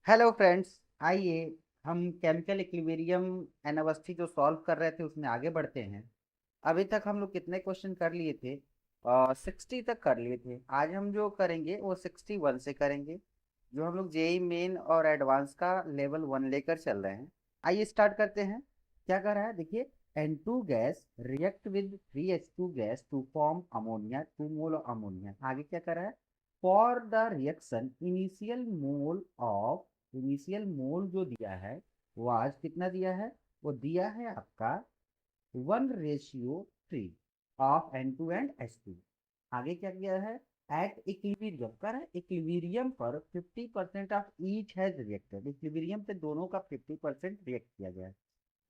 Hello friends. आइए हम chemical equilibrium एनावस्थी जो सॉल्व कर रहे थे उसमें आगे बढ़ते हैं। अभी तक हम लोग कितने क्वेश्चन कर लिए थे? 60 तक कर लिए थे। आज हम जो करेंगे वो 61 से करेंगे, जो हम लोग जेई मेन और एडवांस का लेवल 1 लेकर चल रहे हैं। आइए स्टार्ट करते हैं। क्या कर रहा है देखिए। N2 gas react with 3H2 gas to form ammonia, 2 mole of ammonia. आगे क्या कर रहा है? For the reaction initial mole जो दिया है वो आज कितना दिया है? वो दिया है आपका 1:3 ऑफ N2 and H2। आगे क्या किया है? एट इक्विलिब्रियम कर है, इक्विलिब्रियम पर 50% of each has reacted. Equilibrium पे दोनों का 50% रिएक्ट किया गया है।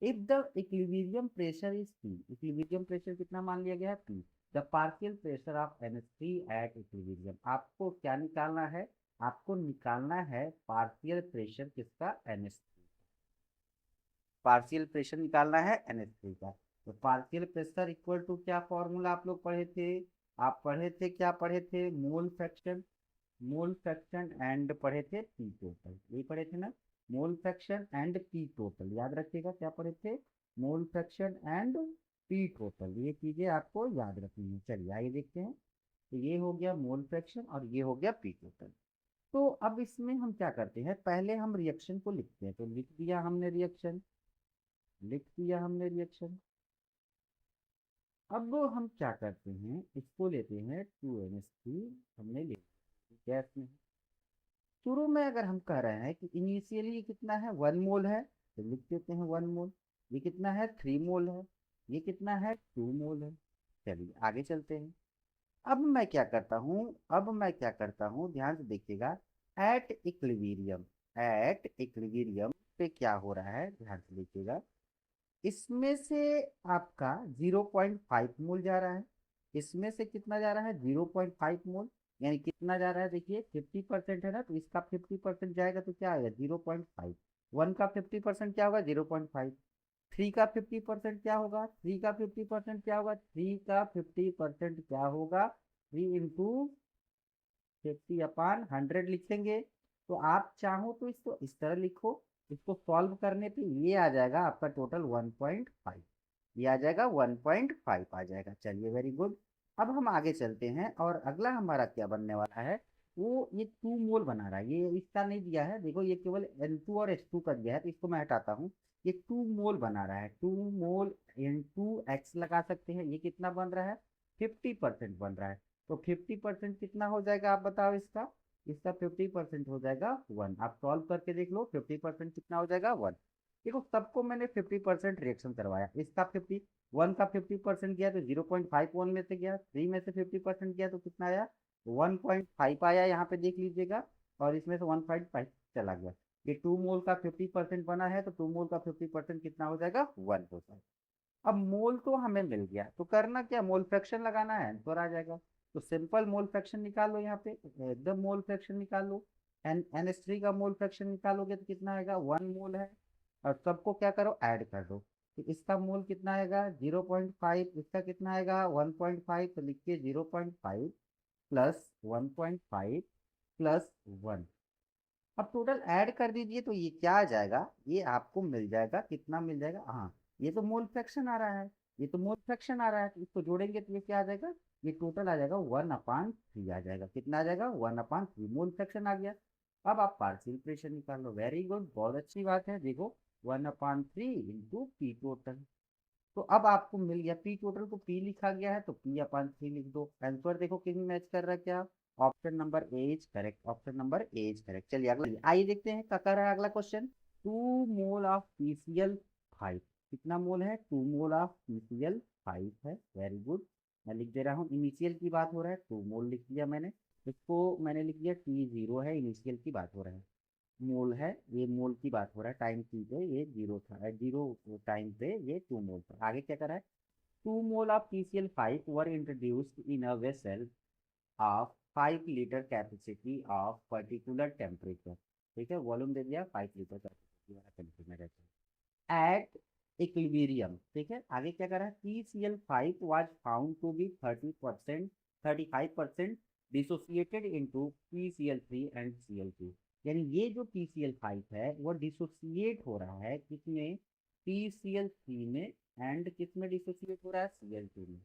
If the equilibrium pressure is P, equilibrium pressure कितना मान लिया गया है? P. The partial pressure of NH3 at equilibrium. आपको क्या निकालना है? आपको निकालना है पार्शियल प्रेशर किसका? NH3। पार्शियल प्रेशर निकालना है NH3 का। तो पार्शियल प्रेशर इक्वल टू क्या फॉर्मूला आप लोग पढ़े थे? आप पढ़े थे, क्या पढ़े थे? Mole fraction. Mole fraction and पढ़े थे पी टोटल, ये पढ़े थे ना? Mole fraction and P total याद रखिएगा, क्या पढ़े थे? Mole fraction and P total, ये चीजें आपको याद रखनी है। चलिए आगे देखते हैं। तो ये हो गया मोल फ्रैक्शन और ये हो गया पी टोटल। तो अब इसमें हम क्या करते हैं, पहले हम रिएक्शन को लिखते हैं। तो लिख दिया हमने रिएक्शन, लिख दिया हमने रिएक्शन। अब हम क्या करते हैं, इसको लेते हैं 2NH3। हमने ले गैस में। शुरू में अगर हम कह रहे हैं कि इनिशियली कितना है? 1 मोल है, तो लिख देते हैं 1 मोल। ये कितना है? 3 मोल है। ये कितना है? 2 मोल है। चलिए आगे चलते हैं। अब मैं क्या करता हूँ? अब मैं क्या करता हूँ, ध्यान से देखिएगा। एट इक्विलिब्रियम, एट इक्विलिब्रियम पे क्या हो रहा है, ध्यान से देखिएगा। इसमें से आपका 0.5 मोल जा रहा है। इसमें से कितना जा रहा है? 0.5 मोल। यानी कितना जा रहा है देखिए, 50% है ना, तो इसका 50% जाएगा तो क्या आएगा? 0.5। 1 का 50% क्या होगा? 0.5। 3 का 50% क्या होगा? 3 का 50% क्या होगा? 3 का 50% क्या होगा? 3 × 50/100 लिखेंगे। तो आप चाहो तो इसको इस तरह लिखो। इसको सॉल्व करने पे ये आ जाएगा आपका टोटल 1.5। ये आ जाएगा 1.5 आ जाएगा। चलिए वेरी गुड। अब हम आगे चलते हैं और अगला हमारा क्या बनने वाला है? वो ये 2 मोल बना रहा है, ये इसका नहीं दिया है। देखो ये केवल N2 और H2 का दिया है, तो इसको मैं हटाता हूँ। ये 2 मोल बना रहा है, 2 मोल N2X लगा सकते हैं। ये कितना बन रहा है? 50% बन रहा है। तो 50% कितना हो जाएगा आप बताओ इसका? इसका 50% हो जाएगा 1। आप सॉल्व करके देख लो, 50% कितना हो जाएगा? 1। देखो सबको मैंने 50% रिएक्शन करवाया। इसका 50 गया तो 0.5 में से गया, 3 में से 50% गया तो कितना आया? 1.5 आया, यहाँ पे देख लीजिएगा। और इसमें से 1.5 चला गया। ये 2 मोल का 50% बना है, तो 2 मोल का 50% कितना हो जाएगा? 1 हो जाएगा। अब मोल तो हमें मिल गया, तो करना क्या? मोल फ्रैक्शन लगाना है, आंसर आ जाएगा। तो सिंपल मोल फ्रैक्शन निकाल लो, यहाँ पे एकदम मोल फ्रैक्शन निकाल लो। NH3 का मोल फ्रैक्शन निकालोगे तो कितना आएगा? 1 मोल है। और सबको क्या करो? ऐड कर दो। तो इसका मोल कितना आएगा? 0.5। इसका कितना आएगा? 1.5। तो लिखिए 0.5 प्लस 1.5 प्लस 1। अब टोटल ऐड कर दीजिए तो ये क्या आ जाएगा? ये आपको मिल जाएगा, कितना मिल जाएगा? हाँ, ये तो मोल फ्रैक्शन आ रहा है। ये तो मोल फ्रैक्शन आ रहा है, तो इसको जोड़ेंगे तो ये क्या आ जाएगा? ये टोटल आ जाएगा 1/3 आ जाएगा। कितना आ जाएगा? 1/3 मोल फ्रैक्शन आ गया। अब आप पार्शियल प्रेशर निकाल लो। वेरी गुड, बहुत अच्छी बात है। देखो 1/3 × पी टोटल। तो अब आपको मिल गया पी टोटल को, पी लिखा गया है तो P/3 लिख दो। आंसर देखो किस मैच कर रहा है, क्या? Option number A is correct, option number A is correct. चलिए अगला आइए देखते हैं क्या कर रहा है अगला क्वेश्चन। 2 mole of PCl5। कितना मोल है? 2 मोल ऑफ PCl5 है। Very good. मैं लिख दे रहा हूँ, इनिशियल की बात हो रहा है, 2 मोल लिख दिया मैंने। इसको मैंने लिख दिया T0 है, इनिशियल की बात हो रहा है। मोल है, ये मोल की बात हो रहा है। टाइम टी पे ये 0 था, 0 टाइम पे ये 2 मोल था। आगे क्या करा है? 2 mole of PCl5 were introduced in a vessel of 5 litre capacity of particular temperature. ठीक है, वॉल्यूम दे दिया 5 लीटर कैपेसिटी वाला कंटेनर रहता है एट इक्विलिब्रियम। ठीक है, आगे क्या करा है? PCl5 was found to be 30%, 35% dissociated into PCl3 and Cl2। यानी ये जो PCl5 है वो डिसोसिएट हो रहा है किसमें, PCl3 में, एंड किसमें डिसोसिएट हो रहा है, Cl2 में।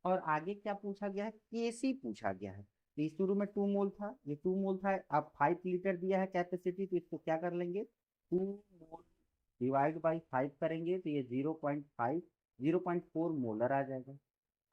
और आगे क्या पूछा गया है, Kc पूछा गया है। तो इस शुरू में 2 मोल था, ये 2 मोल था, अब 5 लीटर दिया है कैपेसिटी, तो इसको क्या कर लेंगे, 2 मोल डिवाइड बाई 5 करेंगे तो ये 0.5 0.4 मोलर आ जाएगा।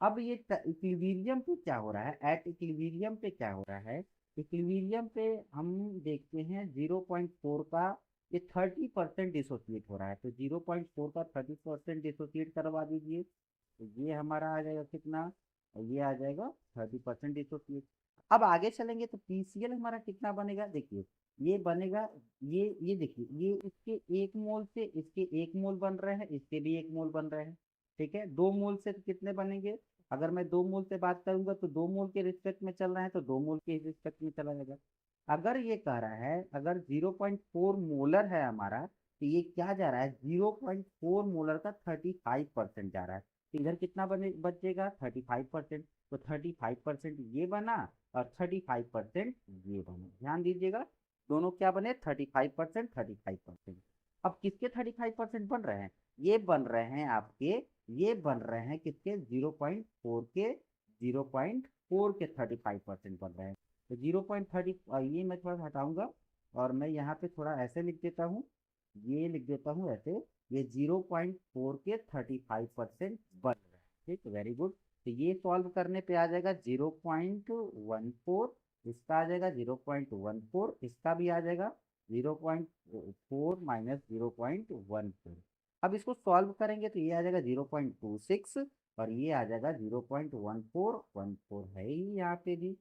अब ये इक्विलिब्रियम पे क्या हो रहा है, एट इक्विलिब्रियम पे क्या हो रहा है, इक्विलिब्रियम पे हम देखते हैं 0.4 का ये 30% डिसोसिएट हो रहा है, तो 0.4 का 30% डिसोसिएट करवा दीजिए, तो ये हमारा आ जाएगा कितना, और ये आ जाएगा 30% डिसोसिएट। अब आगे चलेंगे तो PCl हमारा कितना बनेगा, देखिए ये बनेगा, ये देखिए, ये इसके 1 मोल से इसके 1 मोल बन रहे हैं, इसके भी 1 मोल बन रहे हैं, ठीक है। 2 मोल से तो कितने बनेंगे, अगर मैं 2 मोल से बात करूंगा तो 2 मोल के रिस्पेक्ट में चल रहा है तो 2 मोल के रिस्पेक्ट में चला जाएगा। अगर ये कह रहा है अगर 0.4 मोलर है हमारा, तो ये क्या जा रहा है, 0.4 मोलर का 35% जा रहा है, तो इधर कितना बचेगा 35%, तो 35% ये बना और 35% ये बना, ध्यान दीजिएगा दोनों क्या बने, 35% 35%। अब किसके 35% बन रहे हैं, ये बन रहे हैं आपके, ये बन रहे हैं किसके, 0.4 के, 0.4 के 35% बन रहे हैं। तो 0.30, ये मैं थोड़ा सा हटाऊंगा और मैं यहाँ पे थोड़ा ऐसे लिख देता हूँ, ये लिख देता हूँ ऐसे, ये 0.4 के 35% बन रहे हैं, ठीक, वेरी गुड। तो ये सॉल्व करने पे आ जाएगा 0.14, इसका आ जाएगा 0.14, इसका भी आ जाएगा 0.4 माइनस 0.14। अब इसको सॉल्व करेंगे तो ये आ जाएगा 0.26 और ये आ जाएगा 0.1414 है ही यहाँ पे भी।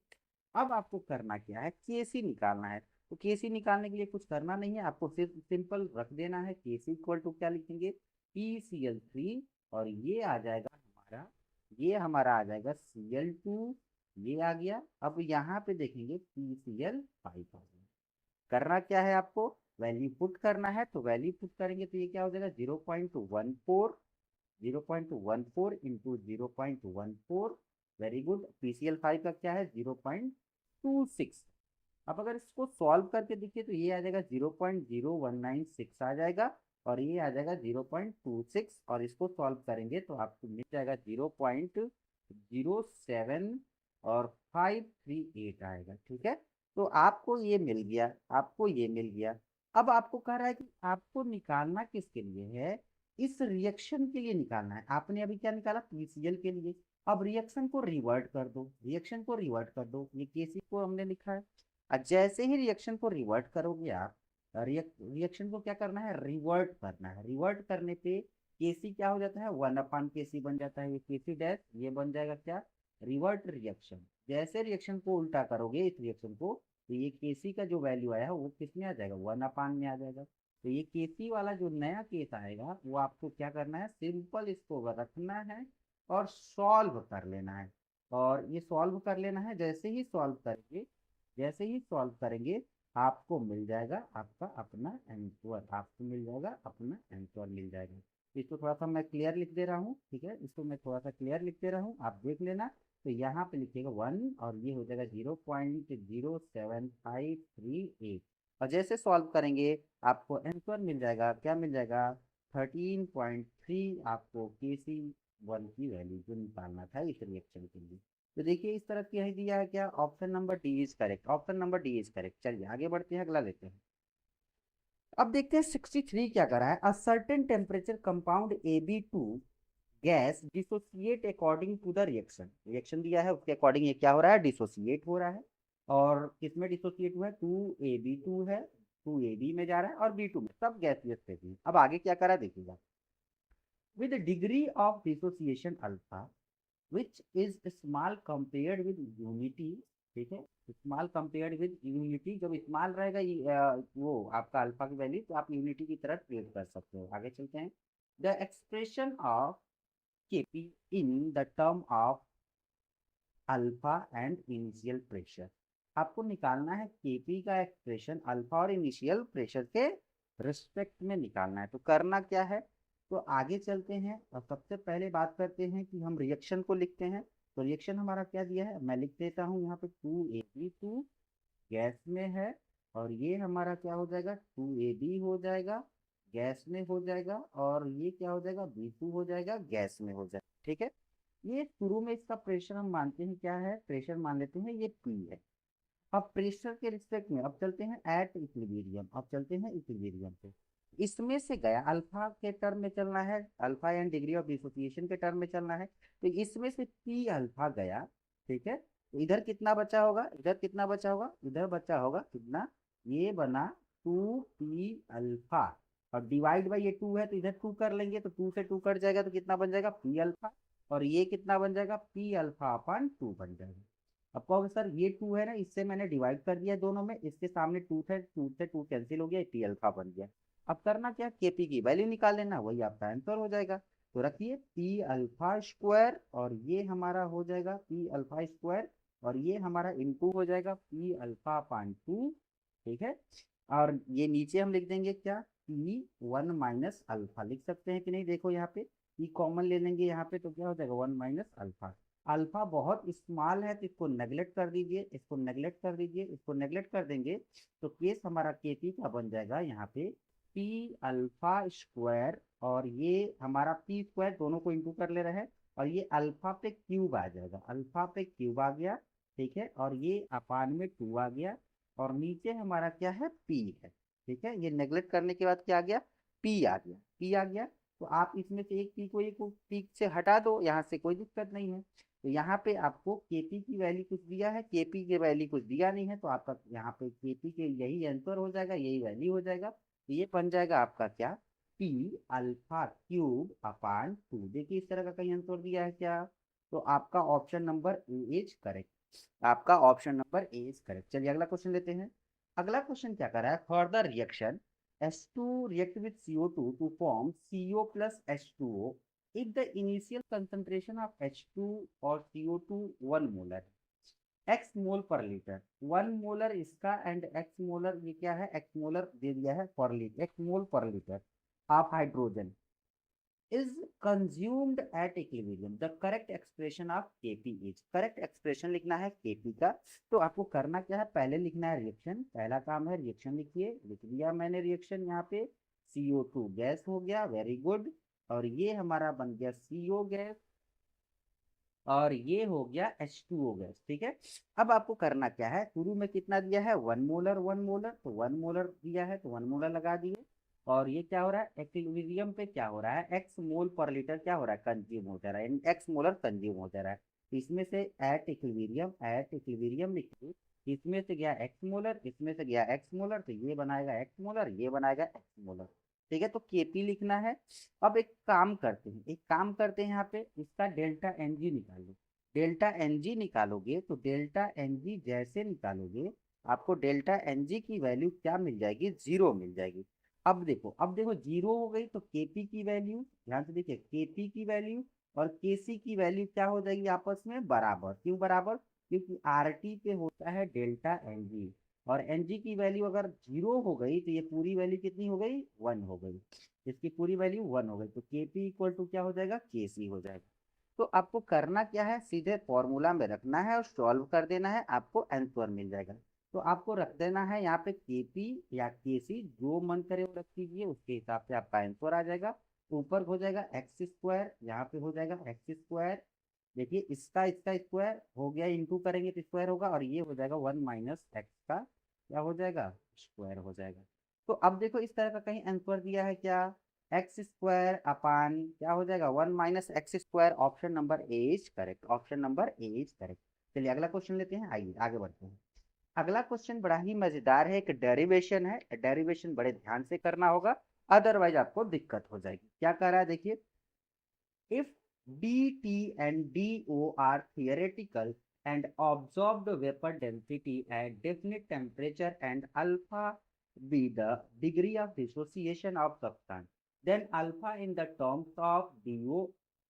अब आपको करना क्या है, केसी निकालना है। तो केसी निकालने के लिए कुछ करना नहीं है, आपको सिर्फ सिंपल रख देना है, केसी इक्वल टू क्या लिखेंगे, PCl3, और ये हमारा आ जाएगा Cl2, ये आ गया। अब यहाँ पे देखेंगे PCl5 आ गया। करना क्या है आपको, वैल्यू पुट करना है, तो वैल्यू पुट करेंगे तो ये क्या हो जाएगा, 0.14, 0.14 इंटू 0.14, वेरी गुड। PCl5 का क्या है, 0.26। अब अगर इसको सॉल्व करके देखिए तो ये आ जाएगा 0.0196 आ जाएगा, और ये आ जाएगा 0.26, और इसको सॉल्व करेंगे तो आपको मिल जाएगा 0.07 और 538 आएगा, ठीक है। तो आपको ये मिल गया, आपको ये मिल गया। अब आपको कह रहा है कि आपको निकालना किसके लिए है, इस रिएक्शन के लिए निकालना है। आपने अभी क्या निकाला, PCl के लिए। अब रिएक्शन को रिवर्ट कर दो, रिएक्शन को रिवर्ट कर दो, ये केसी को हमने लिखा है। और जैसे ही रिएक्शन को रिवर्ट करोगे आप, रिएक्शन को क्या करना है, रिवर्ट करना है। रिवर्ट करने पे केसी क्या हो जाता है, 1/Kc बन जाता है, ये केसी डैश, ये बन जाएगा क्या, रिवर्ट रिएक्शन। जैसे रिएक्शन को उल्टा करोगे इस रिएक्शन को, तो ये केसी का जो वैल्यू आया है वो किस में आ जाएगा, 1/, में आ जाएगा। तो ये केसी वाला जो नया केस आएगा वो आपको क्या करना है, सिंपल इसको रखना है और सॉल्व कर लेना है। और ये सॉल्व कर लेना है, जैसे ही सॉल्व करेंगे आपको मिल जाएगा आपका अपना आंसर, आपको मिल जाएगा अपना आंसर मिल जाएगा। इसको थोड़ा सा मैं क्लियर लिख दे रहा हूँ, ठीक है, इसको मैं थोड़ा सा क्लियर लिख दे रहा हूँ, आप देख लेना। तो यहाँ पे लिखिएगा 1 और ये हो जाएगा 0.07538, और जैसे सॉल्व करेंगे आपको आंसर मिल जाएगा, क्या मिल जाएगा, 13.3 आपको KC1 की वैल्यू जो निकालना था इस रिएक्शन के लिए। तो देखिए इस तरह की दिया है क्या, option number D is correct, option number D is correct. चलिए आगे बढ़ते हैं, अगला लेते हैं। अब देखते हैं 63 क्या कर रहा है, a certain temperature compound AB2 gas dissociate according to the reaction. Reaction दिया है उसके अकॉर्डिंग ये क्या हो रहा है, डिसोसिएट हो रहा है। और किसमें डिसोसिएट हुआ है, 2AB2 है, 2AB में जा रहा है और B2 में, सब गैसियस फेज में। अब आगे क्या करा देखिएगा, with degree of dissociation alpha which is small compared with unity, ठीक है, स्मॉल कंपेयर्ड विद यूनिटी, जब स्मॉल रहेगा वो आपका अल्फा की वैल्यू, तो आप यूनिटी की तरह ट्रीट कर सकते हो। आगे चलते हैं, the expression of KP in the term of alpha and initial pressure. आपको निकालना है केपी का एक्सप्रेशन अल्फा और इनिशियल प्रेशर के रिस्पेक्ट में निकालना है। तो करना क्या है, तो आगे चलते हैं और सबसे पहले बात करते हैं कि हम रिएक्शन को लिखते हैं। तो रिएक्शन हमारा क्या दिया है, मैं लिख देता हूँ यहाँ पे 2AB2 गैस में है और ये हमारा क्या हो जाएगा 2AB हो जाएगा, गैस में हो जाएगा, और ये क्या हो जाएगा B2 हो जाएगा, गैस में हो जाएगा। ठीक है, ये शुरू में इसका प्रेशर हम मानते हैं क्या है, प्रेशर मान लेते हैं ये P है। अब प्रेशर के रिस्पेक्ट में अब चलते हैं एट इक्विलिब्रियम, अब चलते हैं इक्विलिब्रियम पे। इसमें से गया अल्फा के टर्म में चलना है, alpha and degree of dissociation के टर्म में चलना है, तो इसमें से पी अल्फा गया। ठीक है, तो इधर कितना बचा होगा, इधर कितना बचा होगा, इधर बचा होगा कितना, ये बना 2p अल्फा, और डिवाइड बाई ये 2 है तो इधर 2 कर लेंगे, तो 2 से 2 कट जाएगा तो कितना बन जाएगा पी अल्फा, और ये कितना बन जाएगा पी अल्फा अपन 2 बन जाएगा। अब कहोगे सर ये 2 है ना, इससे मैंने डिवाइड कर दिया दोनों में, इसके सामने 2 थे, 2 से 2 कैंसिल हो गया, पी अल्फा बन गया। अब करना क्या, केपी की वैल्यू निकाल लेना, वही आपका आंसर हो जाएगा। तो रखिए पी अल्फा स्क्वायर, और ये हमारा हो जाएगा पी अल्फा स्क्वायर, और ये हमारा इनटू हो जाएगा पी अल्फा अपान 2। ठीक है, और ये नीचे हम लिख देंगे क्या, P1 - अल्फा लिख सकते हैं कि नहीं, देखो यहाँ पे P कॉमन ले लेंगे यहाँ पे, तो क्या हो जाएगा 1 - अल्फा। अल्फा बहुत स्मॉल है तो इसको नेग्लेक्ट कर दीजिए, इसको नेग्लेक्ट कर दीजिए, इसको नेग्लेक्ट कर देंगे, तो केस हमारा केपी का बन जाएगा यहाँ पे पी अल्फा स्क्वायर, और ये हमारा पी स्क्वायर दोनों को इंटू कर ले रहा है, और ये अल्फा पे क्यूब आ जाएगा, अल्फा पे क्यूब आ गया। ठीक है, और ये अपान में 2 आ गया, और नीचे हमारा क्या है पी है। ठीक है, ये नेग्लेक्ट करने के बाद क्या आ गया, पी आ गया, पी आ गया। तो आप इसमें से एक पी को एक पी से हटा दो, यहाँ से कोई दिक्कत नहीं है। तो यहाँ पे आपको केपी की वैल्यू कुछ दिया है, केपी की वैल्यू कुछ दिया नहीं है, तो आपका यहाँ पे केपी के यही आंसर हो जाएगा, यही वैल्यू हो जाएगा। तो ये बन जाएगा आपका क्या, पी अल्फा क्यूब अपान 2। देखिए इस तरह का कहीं आंसर दिया है क्या, तो आपका option number A is correct, आपका option number A is correct. चलिए अगला क्वेश्चन लेते हैं। अगला क्वेश्चन क्या कर रहा है, further reaction H2 react with CO2 to form CO plus H2O if the initial concentration of H2 or CO2 1 molar, x मोल पर लीटर, 1 मोलर इसका एंड x मोलर, ये क्या है x मोलर दे दिया है पर लीटर, x मोल पर litre of hydrogen is consumed at equilibrium, the correct expression of Kp is, correct expression लिखना है Kp का। तो आपको करना क्या है, पहले लिखना है रिएक्शन, पहला काम है रिएक्शन लिखिए, लिख दिया मैंने रिएक्शन यहाँ पे, CO2 गैस हो गया, वेरी गुड, और ये हमारा बन गया CO गैस, और ये हो गया H2O गैस। ठीक है, अब आपको करना क्या है, शुरू में कितना दिया है 1 मोलर, 1 मोलर, तो 1 मोलर दिया है तो 1 मोलर लगा दिए, और ये क्या हो रहा है एक्विलिब्रियम पे क्या हो रहा है, एक्स मोल पर लीटर क्या हो रहा है कंज्यूम हो जा रहा है, एक्स मोलर कंज्यूम हो जा रहा है। तो इसमें से एट इक्विलिब्रियम लिखिए, इसमें से गया एक्स मोलर, इसमें से गया एक्स मोलर, तो ये बनाएगा एक्स मोलर, ये बनाएगा एक्स मोलर। ठीक है, तो केपी लिखना है। अब एक काम करते हैं, एक काम करते हैं, यहाँ पे इसका डेल्टा एनजी निकालो। डेल्टा एनजी निकालोगे तो डेल्टा एनजी जैसे निकालोगे, आपको डेल्टा एनजी की वैल्यू क्या मिल जाएगी, 0 मिल जाएगी। अब देखो, अब देखो 0 हो गई तो केपी की वैल्यू, ध्यान से देखिए केपी की वैल्यू और केसी की वैल्यू क्या हो जाएगी आपस में बराबर, क्यों बराबर, क्योंकि आरटी पे होता है डेल्टा एनजी, और एनजी की वैल्यू अगर 0 हो गई तो ये पूरी वैल्यू कितनी हो गई 1 हो गई, इसकी पूरी वैल्यू 1 हो गई, तो केपी इक्वल टू क्या हो जाएगा केसी हो जाएगा। तो आपको करना क्या है, सीधे फॉर्मूला में रखना है और सॉल्व कर देना है, आपको आंसर मिल जाएगा। तो आपको रख देना है यहाँ पे केपी या केसी, जो मन करे वो रख दीजिए, उसके हिसाब से आपका आंसर आ जाएगा। ऊपर हो जाएगा एक्स स्क्वायर, यहाँ पे हो जाएगा एक्स स्क्वायर, देखिए इसका स्क्वायर हो गया, इंटू करेंगे तो स्क्वायर होगा, और ये हो जाएगा 1 - एक्स का क्या हो जाएगा स्क्वायर हो जाएगा। तो अब देखो इस तरह का कहीं आंसर दिया है क्या, एक्स स्क्वायर अपान क्या हो जाएगा 1 - x square, option number A is correct, option number A is correct. चलिए अगला क्वेश्चन लेते हैं, आइए आगे बढ़ते हैं। अगला क्वेश्चन बड़ा ही मजेदार है, एक डेरिवेशन है, डेरिवेशन बड़े ध्यान से करना होगा, अदरवाइज आपको दिक्कत हो जाएगी। क्या कह रहा है देखिए, if dt and do are theoretical and observed vapor density at definite temperature and alpha be the degree of dissociation of substance, then alpha in the terms of do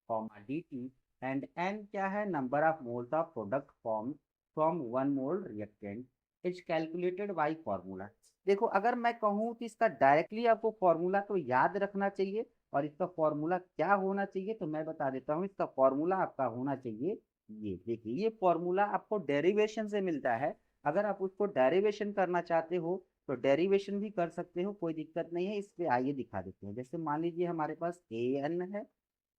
comma dt and n क्या है number of moles of product formed from 1 mole reactant is calculated by formula। देखो अगर मैं कहूँ तो इसका directly आपको formula तो याद रखना चाहिए, और इसका फॉर्मूला क्या होना चाहिए तो मैं बता देता हूँ, इसका फॉर्मूला आपका होना चाहिए, ये देखिए ये फॉर्मूला आपको डेरिवेशन से मिलता है, अगर आप उसको डेरिवेशन करना चाहते हो तो डेरिवेशन भी कर सकते हो, कोई दिक्कत नहीं है। इस पे आइए दिखा देते हैं। जैसे मान लीजिए हमारे पास एन है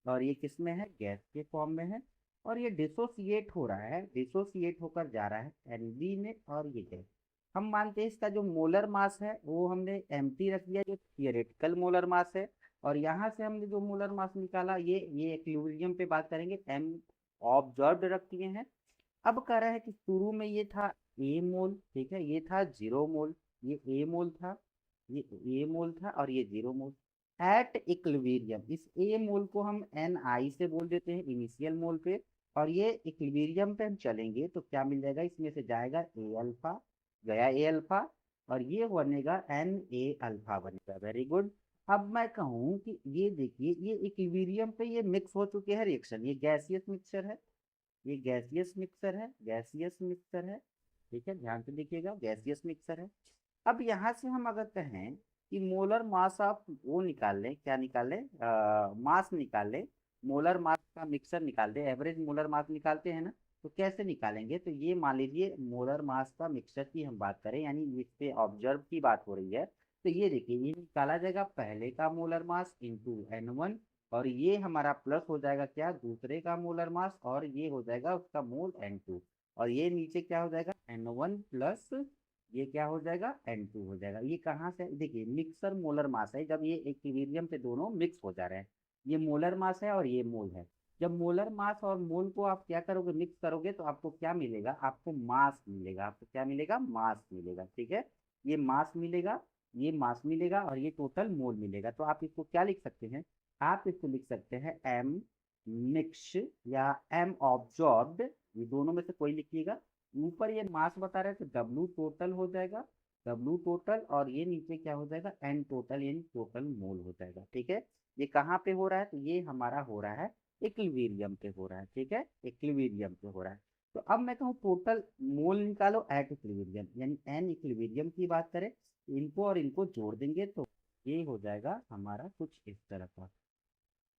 और ये किस में है, गैस के फॉर्म में है, और ये डिसोसिएट हो रहा है, डिसोसिएट होकर जा रहा है एनबी में, और ये गैस। हम मानते हैं इसका जो मोलर मास है वो हमने एम्प्टी रख दिया, जो थियोरेटिकल मोलर मास है। और यहाँ से हमने जो मोलर मास निकाला, ये इक्विलिब्रियम पे बात करेंगे, एम ऑब्जर्व्ड रख दिए हैं। अब कह रहा है कि शुरू में ये था ए मोल, ठीक है, ये था 0 मोल, ये ए मोल था, ये ए मोल था, और ये 0 मोल। एट इक्विलिब्रियम इस ए मोल को हम एन आई से बोल देते हैं इनिशियल मोल पे, और ये इक्विलिब्रियम पे हम चलेंगे तो क्या मिल जाएगा, इसमें से जाएगा ए अल्फा, गया ए अल्फा, और ये बनेगा एन ए अल्फा बनेगा। Very good. अब मैं कहूँ कि ये देखिए, ये इक्विलिब्रियम पे ये मिक्स हो चुके हैं रिएक्शन, ये गैसियस मिक्सचर है, ये गैसियस मिक्सर है, गैसियस मिक्सर है, ठीक है, ध्यान से देखिएगा, गैसियस मिक्सर है। अब यहाँ से हम अगर कहें कि मोलर मास ऑफ वो निकाल लें, क्या निकाल लें, मास निकाल लें, मोलर मास का मिक्सर निकाल दें, एवरेज मोलर मास निकालते हैं ना, तो कैसे निकालेंगे, तो ये मान लीजिए मोलर मास का मिक्सर की हम बात करें, यानी इस पे ऑब्जर्व की बात हो रही है, तो ये देखिए, ये निकाला जाएगा पहले का मोलर मास इंटू N1, और ये हमारा प्लस हो जाएगा क्या, दूसरे का मोलर मास, और ये हो जाएगा उसका मोल N2, और ये नीचे क्या हो जाएगा N1 प्लस ये क्या हो जाएगा N2 हो जाएगा। ये कहाँ से, देखिए मिक्सर मोलर मास है, जब ये इक्विलिब्रियम पे दोनों मिक्स हो जा रहे हैं, ये मोलर मास है और ये मोल है। जब मोलर मास और मोल को आप क्या करोगे, मिक्स करोगे, तो आपको क्या मिलेगा, आपको मास मिलेगा, आपको क्या मिलेगा, मास मिलेगा, ठीक है। ये मास मिलेगा, ये मास मिलेगा, और ये टोटल मोल मिलेगा। तो आप इसको क्या लिख सकते हैं, आप इसको लिख सकते हैं एम मिक्स या एम ऑब्जॉर्ब्ड, ये दोनों में से कोई लिखिएगा। ऊपर ये मास बता रहे थे, डब्लू टोटल हो जाएगा, डब्लू टोटल, और ये नीचे क्या हो जाएगा, एन टोटल, यानी टोटल मोल हो जाएगा, ठीक है। ये कहाँ पे हो रहा है, तो ये हमारा हो रहा है इक्विलिब्रियम पे हो रहा है, ठीक है, इक्विलिब्रियम पे हो रहा है। तो अब मैं कहूँ टोटल मोल निकालो एट इक्विलिब्रियम, यानी एन इक्विलिब्रियम की बात करें, इनको और इनको जोड़ देंगे तो ये हो जाएगा हमारा कुछ इस तरह का।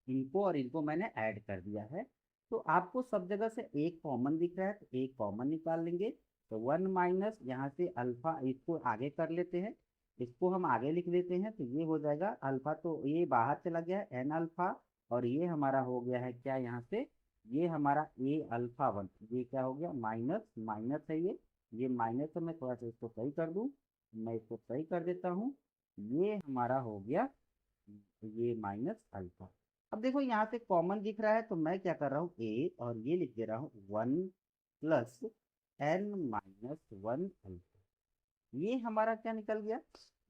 इनको और इनको मैंने ऐड कर दिया है, तो आपको सब जगह से एक कॉमन दिख रहा है, तो एक कॉमन निकाल लेंगे। तो 1 - यहाँ से अल्फा, इसको आगे कर लेते हैं, इसको हम आगे लिख देते हैं, तो ये हो जाएगा अल्फा, तो ये बाहर चला गया है एन अल्फा, और ये हमारा हो गया है क्या, यहाँ से ये हमारा ए अल्फा 1, ये क्या हो गया, माइनस माइनस है ये माइनस है, मैं थोड़ा सा इसको सही कर दूँ, मैं इसको सही कर देता हूँ, ये हमारा हो गया ये माइनस अल्फा। अब देखो यहाँ से कॉमन दिख रहा है, तो मैं क्या कर रहा हूँ, ए और ये लिख दे रहा हूँ 1 + n - 1 अल्फा। ये हमारा क्या निकल गया,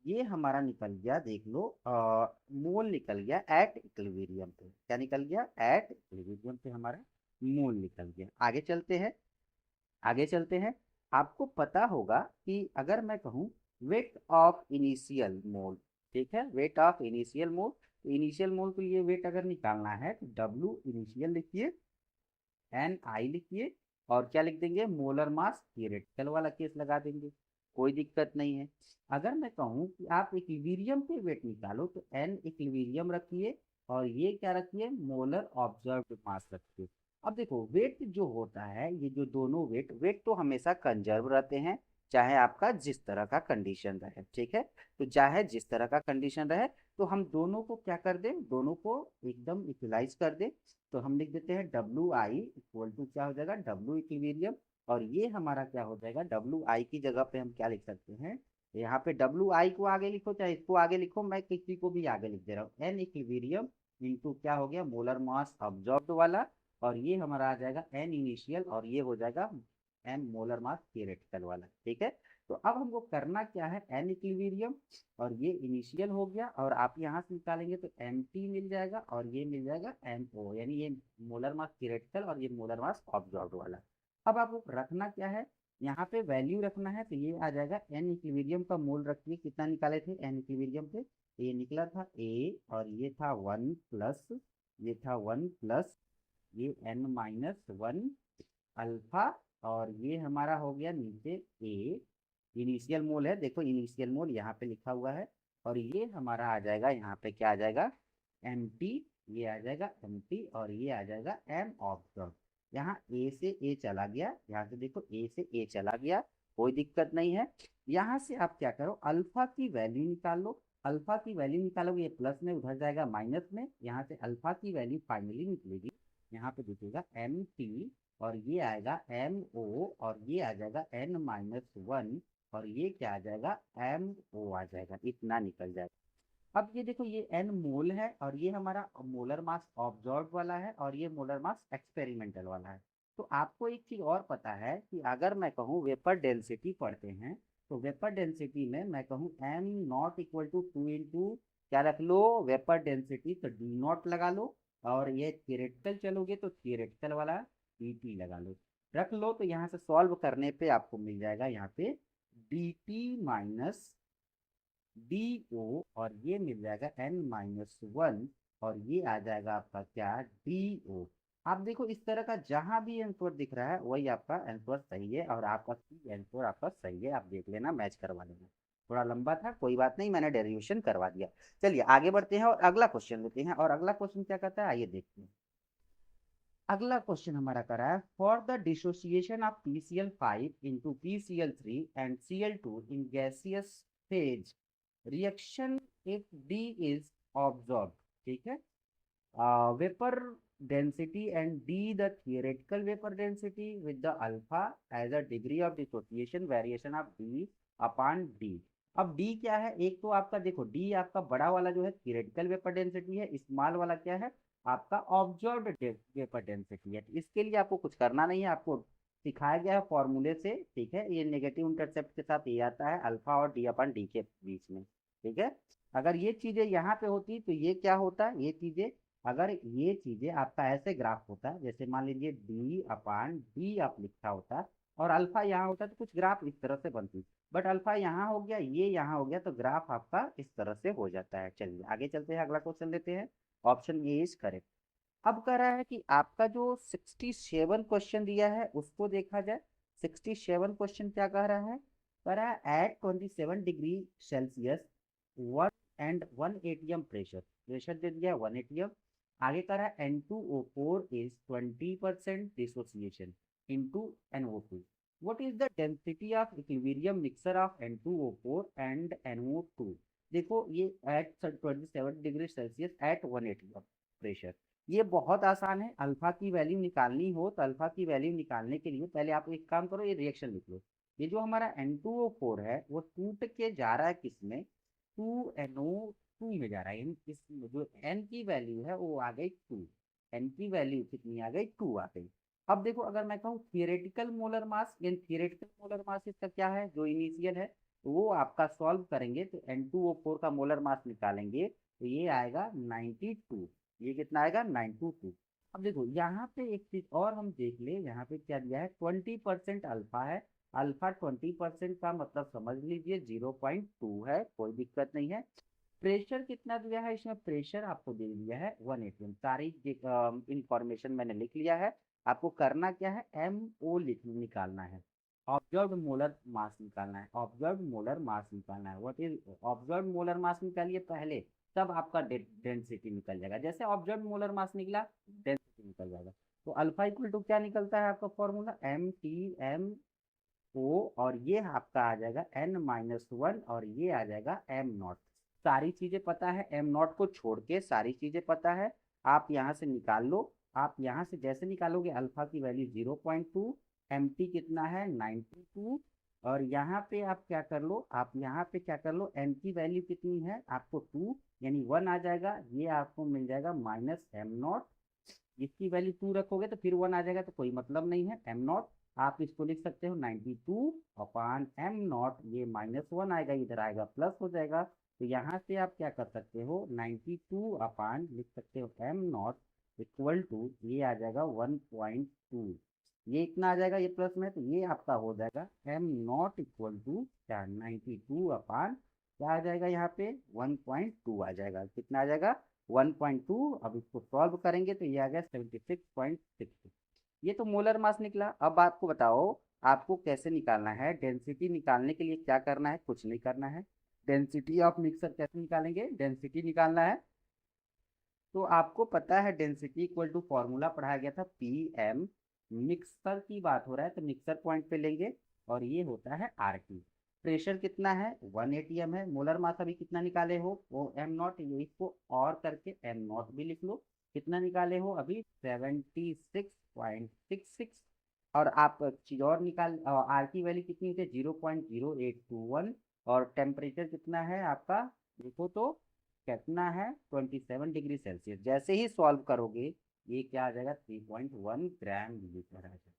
ये हमारा निकल गया, देख लो, मोल निकल गया एट इक्विलिब्रियम पे, क्या निकल गया, एट इक्विलिब्रियम पे हमारा मोल निकल गया। आगे चलते हैं, आगे चलते हैं। आपको पता होगा कि अगर मैं कहूँ वेट ऑफ इनिशियल मोल, ठीक है, वेट ऑफ इनिशियल मोल, तो इनिशियल मोल के लिए वेट अगर निकालना है तो डब्ल्यू इनिशियल लिखिए, एन आई लिखिए, और क्या लिख देंगे, मोलर मास, थियोरेटिकल वाला केस लगा देंगे, कोई दिक्कत नहीं है। अगर मैं कहूँ कि आप इक्विलिब्रियम पे वेट निकालो, तो एन इक्विलिब्रियम रखिए, और ये क्या रखिए, मोलर ऑब्जर्व्ड मास रखिए। अब देखो वेट जो होता है, ये जो दोनों वेट, वेट तो हमेशा कंजर्व रहते हैं, चाहे आपका जिस तरह का कंडीशन रहे, ठीक है। तो चाहे जिस तरह का कंडीशन रहे, तो हम दोनों को क्या कर दें, दोनों को एकदम इक्वलाइज कर दें। तो हम लिख देते हैं डब्ल्यू आई इक्वल टू क्या हो जाएगा, डब्ल्यू इक्विलिब्रियम, और ये हमारा क्या हो जाएगा, डब्ल्यू आई की जगह पे हम क्या लिख सकते हैं, यहाँ पे डब्ल्यू आई को आगे लिखो चाहे इसको आगे लिखो, मैं किसी को भी आगे लिख दे रहा हूँ, एन इक्विलिब्रियम इंटू क्या हो गया, मोलर मास ऑब्जॉर्ब्ड वाला, और ये हमारा आ जाएगा एन इनिशियल, और ये हो जाएगा एन मोलर मास थियोरेटिकल वाला, ठीक है। तो अब हमको करना क्या है, एन इक्विलिब्रियम, और ये इनिशियल हो गया, और आप यहाँ से निकालेंगे तो एम टी मिल जाएगा, और ये मिल जाएगा एम ओ, यानी ये मोलर मास थियोरेटिकल और ये मोलर मास ऑब्जॉर्व्ड वाला। अब आपको रखना क्या है, यहाँ पे वैल्यू रखना है, तो ये आ जाएगा एन इक्विलिब्रियम का मोल रखिए, कितना निकाले थे एन इक्विलिब्रियम पे, ये निकला था ए, और ये था 1 + ये था 1 + ये n - 1 अल्फा, और ये हमारा हो गया नीचे ए, इनिशियल मोल है, देखो इनिशियल मोल यहाँ पे लिखा हुआ है, और ये हमारा आ जाएगा यहाँ पे क्या आ जाएगा, एम टी, ये आ जाएगा एम टी, और ये आ जाएगा एम ऑब्जर्व। यहाँ ए से ए चला गया, यहाँ से देखो ए से ए चला गया, कोई दिक्कत नहीं है। यहाँ से आप क्या करो, अल्फा की वैल्यू निकाल लो। अल्फा की वैल्यू निकालोगे, ये प्लस में उधर जाएगा माइनस में, यहाँ से अल्फा की वैल्यू फाइनली निकलेगी, यहाँ पे दिखेगा एम टी, और ये आएगा एम ओ, और ये आ जाएगा एन माइनस वन, और ये क्या आ जाएगा, एम ओ आ जाएगा, इतना निकल जाएगा। अब ये देखो, ये एन मोल है, और ये हमारा मोलर मास ऑब्जर्व वाला है, और ये मोलर मास एक्सपेरिमेंटल वाला है। तो आपको एक चीज और पता है कि अगर मैं कहूँ वेपर डेंसिटी पढ़ते हैं, तो वेपर डेंसिटी में मैं कहूँ M naught equal to two into क्या रख लो, वेपर डेंसिटी, तो डी नॉट लगा लो, और ये थियरेटिकल चलोगे तो थियरेटिकल वाला डी टी लगा लो, रख लो। तो यहाँ से सॉल्व करने पे आपको मिल जाएगा यहाँ पे D T minus D O, और ये मिल जाएगा एन माइनस वन, और ये आ जाएगा आपका क्या, डी ओ। आप देखो इस तरह का जहां भी आंसर दिख रहा है वही आपका आंसर सही है, और आपका आंसर आपका सही है, आप देख लेना, मैच करवा लेना। थोड़ा लंबा था, कोई बात नहीं, मैंने डेरिवेशन करवा दिया। चलिए आगे बढ़ते हैं और अगला क्वेश्चन लेते हैं, और अगला क्वेश्चन क्या कहता है, आइए देखते हैं। अगला क्वेश्चन हमारा कर रहा है, for the dissociation of PCl5 into PCl3 and Cl2 in gaseous phase reaction if D is observed, ठीक है, vapor density and D the theoretical vapor density with the alpha as a degree of dissociation variation of D upon D। अब D क्या है, एक तो आपका देखो D आपका बड़ा वाला जो है थियरेटिकल वेपर डेंसिटी है, स्मॉल वाला क्या है आपका ऑब्जर्व्ड वेपर डेंसिटी है। तो इसके लिए आपको कुछ करना नहीं है, आपको सिखाया गया है फॉर्मूले से, ठीक है, ये नेगेटिव इंटरसेप्ट के साथ ये आता है अल्फा और डी अपन डी के बीच में, ठीक है। अगर ये चीजें यहाँ पे होती तो ये क्या होता, ये चीजें, अगर ये चीजें आपका ऐसे ग्राफ होता, जैसे मान लीजिए डी अपान डी आप लिखा होता, और अल्फा यहाँ होता तो कुछ ग्राफ इस तरह से बनती, बट अल्फा यहाँ हो गया, ये यहाँ हो गया, तो ग्राफ आपका इस तरह से हो जाता है। चलिए आगे चलते हैं, अगला क्वेश्चन लेते हैं। Option A is correct. अब कह रहा है कि आपका जो 67 क्वेश्चन दिया है उसको देखा जाए। 67 क्वेश्चन क्या कह रहा है, कह रहा है at 27 degree Celsius one and one ATM pressure, pressure दे दिया 1 एटीएम। आगे कह रहा है N2O4 is 20% dissociation into NO2। What is the density of equilibrium mixture of N2O4 and NO2। देखो ये at 27 degree Celsius at 1 ATM pressure, ये बहुत आसान है। अल्फा की वैल्यू निकालनी हो तो अल्फा की वैल्यू निकालने के लिए पहले आप एक काम करो, ये रिएक्शन लिख लो। ये जो हमारा N2O4 है वो टूट के जा रहा है किसमें, 2NO2 में जा रहा है, यानी इस जो N की वैल्यू है वो आ गई 2, N की वैल्यू कितनी आ गई, 2 आ गई। अब देखो अगर मैं कहूँ थियरेटिकल मोलर मास, यानी थियरेटिकल मोलर मास इसका क्या है, जो इनिशियल है, तो वो आपका सॉल्व करेंगे तो N2O4 का मोलर मास निकालेंगे तो ये आएगा 92, ये कितना आएगा 92। अब देखो यहाँ पे एक चीज और हम देख ले, यहाँ पे क्या दिया है, 20% अल्फा है, अल्फा 20% का मतलब समझ लीजिए 0.2 है, कोई दिक्कत नहीं है। प्रेशर कितना दिया है, इसमें प्रेशर आपको दे दिया है 1 एटीएम, सारी इंफॉर्मेशन मैंने लिख लिया है। आपको करना क्या है, MO लिख निकालना है, ऑब्जर्व्ड मोलर मास निकालना है, ऑब्जर्व्ड मोलर मास निकालना है। What is observed molar mass निकालिए पहले, तब आपका डेंसिटी निकल जाएगा। जैसे ऑब्जर्व्ड मोलर मास निकला, डेंसिटी निकल जाएगा। तो अल्फा इक्वल टू क्या निकलता है आपका फॉर्मूला, MTMO, और ये आपका आ जाएगा N-1, और ये आ जाएगा M0। सारी चीजें पता है, M0 को छोड़ के सारी चीजें पता है, आप यहाँ से निकाल लो। आप यहाँ से जैसे निकालोगे अल्फा की वैल्यू 0.2, MT कितना है 92, और यहाँ पे आप क्या कर लो, आप यहाँ पे क्या कर लो, N की वैल्यू कितनी है आपको 2, यानी 1 आ जाएगा, ये आपको मिल जाएगा माइनस M0। इसकी वैल्यू 2 रखोगे तो फिर 1 आ जाएगा, तो कोई मतलब नहीं है M0। आप इसको लिख सकते हो 92 अपान M0, ये -1 आएगा, इधर आएगा प्लस हो जाएगा। तो यहाँ से आप क्या कर सकते हो, 92 अपान लिख सकते हो M0 इक्वल टू, ये आ जाएगा 1.2, ये इतना आ जाएगा, ये प्लस में, तो ये आपका हो जाएगा M0 इक्वल टू क्या, 92 अपान क्या आ जाएगा यहाँ पे 1.2 आ जाएगा, कितना आ जाएगा 1.2। अब इसको सॉल्व करेंगे तो ये आ गया 76.6। ये तो मोलर मास निकला। अब आपको बताओ आपको कैसे निकालना है, डेंसिटी निकालने के लिए क्या करना है, कुछ नहीं करना है। डेंसिटी ऑफ मिक्सर कैसे निकालेंगे, डेंसिटी निकालना है तो आपको पता है डेंसिटी इक्वल टू, फॉर्मूला पढ़ाया गया था PM, मिक्सर की बात हो रहा है तो मिक्सर पॉइंट पे लेंगे, और ये होता है RT। प्रेशर कितना है 1 atm है। मोलर मास अभी कितना निकाले हो वो m नॉट, ये इसको और करके m नॉट भी लिख लो। कितना निकाले हो अभी 76.66। और आप चीज और निकाल, आर की वैल्यू कितनी होती है 0.0821। और टेम्परेचर कितना है आपका देखो तो कितना है 27 डिग्री सेल्सियस। जैसे ही सॉल्व करोगे ये क्या आ जाएगा 3.1 ग्राम लीटर आ जाएगा।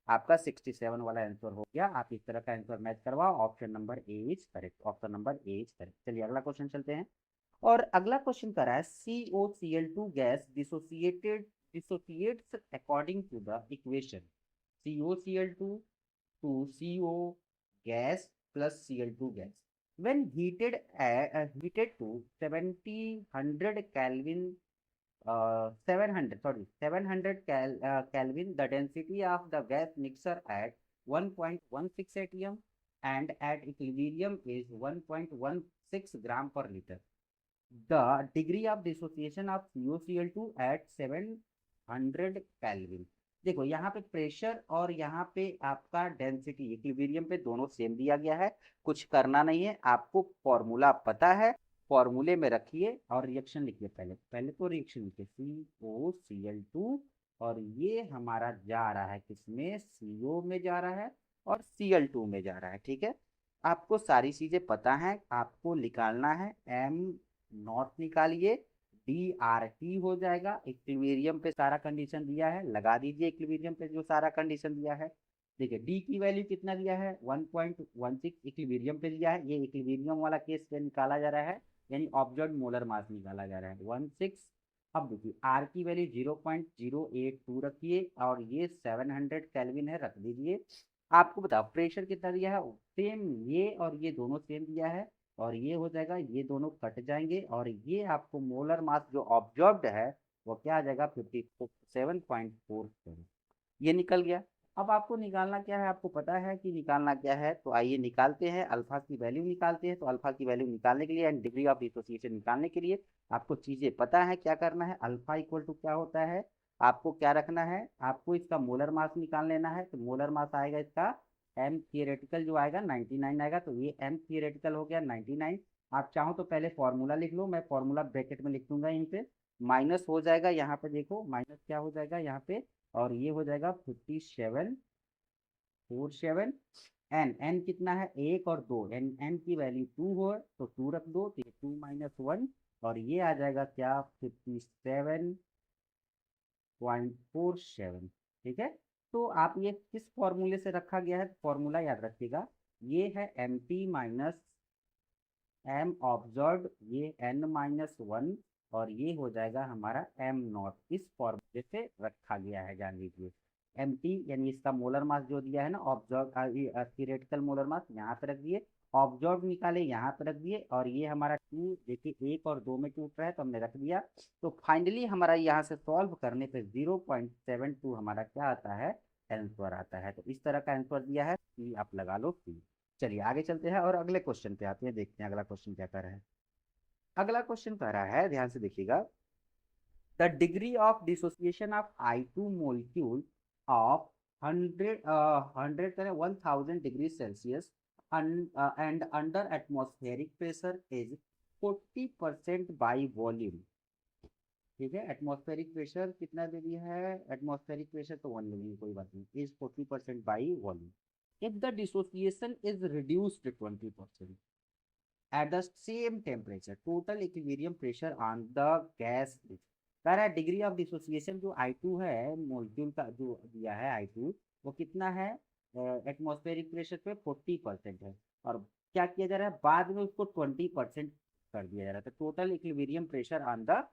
आपका 67 वाला आंसर हो गया। आप इस तरह का आंसर मैच करवाओ। Option number A is correct, option number A is correct. चलिए अगला क्वेश्चन चलते हैं। और अगला क्वेश्चन कर रहा है COCl2 gas dissociates according to the equation COCl2 to CO gas plus Cl2 gas when heated to 700 Kelvin, 700 Kelvin. The density of the gas mixture at 1.16 atm and at equilibrium is 1.16 gram per liter. The degree of dissociation of COCl2 at 700 Kelvin। देखो यहाँ पे pressure और यहाँ पे आपका density equilibrium पे दोनों same दिया गया है। कुछ करना नहीं है, आपको फॉर्मूला पता है, फॉर्मूले में रखिए और रिएक्शन लिखिए। पहले पहले तो रिएक्शन लिखिए COCl2 और ये हमारा जा रहा है किसमें CO में जा रहा है और Cl2 में जा रहा है। ठीक है, आपको सारी चीजें पता है, आपको निकालना है m नॉट निकालिए। DRT हो जाएगा। इक्विलिब्रियम पे सारा कंडीशन दिया है, लगा दीजिए इक्विलिब्रियम पे जो सारा कंडीशन दिया है। देखिए डी की वैल्यू कितना दिया है 1.16 इक्विलिब्रियम पे दिया है। ये इक्विलिब्रियम वाला केस पे निकाला जा रहा है, यानी ऑब्जर्व मोलर मास निकाला जा रहा है 16। अब देखिए आर की वैल्यू 0.082 रखिए और ये 700 केल्विन है, रख दीजिए। आपको बताओ प्रेशर कितना दिया है सेम, ये और ये दोनों सेम दिया है और ये हो जाएगा, ये दोनों कट जाएंगे और ये आपको मोलर मास जो ऑब्जर्व्ड है वो क्या आ जाएगा 57.47। ये निकल गया। अब आपको निकालना क्या है, आपको पता है कि निकालना क्या है, तो आइए निकालते हैं। अल्फा की वैल्यू निकालते हैं। तो अल्फा की वैल्यू निकालने के लिए एंड डिग्री ऑफ डिसोसिएशन निकालने के लिए आपको चीजें पता है क्या करना है। अल्फा इक्वल टू क्या होता है, आपको क्या रखना है, आपको इसका मोलर मास निकाल लेना है। तो मोलर मास आएगा इसका एम थियोरेटिकल जो आएगा 99 आएगा। तो ये एम थियोरेटिकल हो गया 99। आप चाहो तो पहले फॉर्मूला लिख लो, मैं फॉर्मूला ब्रैकेट में लिख दूंगा यहीं पे। माइनस हो जाएगा यहाँ पे, देखो माइनस क्या हो जाएगा यहाँ पे, और ये हो जाएगा 5747। एन कितना है एक और दो, एन की वैल्यू 2 हो तो 2 रख दो, तो ये 2 - 1 और ये आ जाएगा क्या 57.47। ठीक है, तो आप ये किस फॉर्मूले से रखा गया है, फॉर्मूला याद रखिएगा। ये है M T minus M observe, ये n-1 और ये हो जाएगा हमारा m नॉट। इस फॉर्मूले से रखा गया है, जान लीजिए। एम टी यानी इसका मोलर मास जो दिया है ना ऑब्जर्व थियोरेटिकल मोलर मास यहाँ पे रख दिए, ऑब्जर्व निकाले यहाँ पे रख दिए और ये हमारा 2 देखिए 1 और 2 में टूट रहा है तो हमने रख दिया। तो फाइनली हमारा यहाँ से सॉल्व करने पे 0.72 हमारा क्या आता है आंसर आता है। तो इस तरह का आंसर दिया है, आप लगा लो C। चलिए आगे चलते हैं और अगले क्वेश्चन पे आते हैं, देखते हैं अगला क्वेश्चन क्या कर रहा है। अगला क्वेश्चन कह रहा है, ध्यान से देखिएगा। The degree of dissociation of I2 molecule of 100 करें 1000 degree Celsius and under atmospheric pressure is 40% by volume. ठीक है, एटमॉस्फेरिक प्रेशर कितना दे दिया है, एटमॉस्फेरिक प्रेशर तो 1 लेंगे कोई बात नहीं, is 40% by volume. if the dissociation is reduced to 20% at the same temperature, total equilibrium pressure on the gas is, कह रहा है डिग्री ऑफ डिसोसिएशन जो I2 है मोलिक्यूल का जो दिया है I2 वो कितना है एटमॉस्फेरिक प्रेशर पे 40% है और क्या किया जा रहा है बाद में उसको 20% कर दिया जा रहा है। तो total equilibrium pressure on the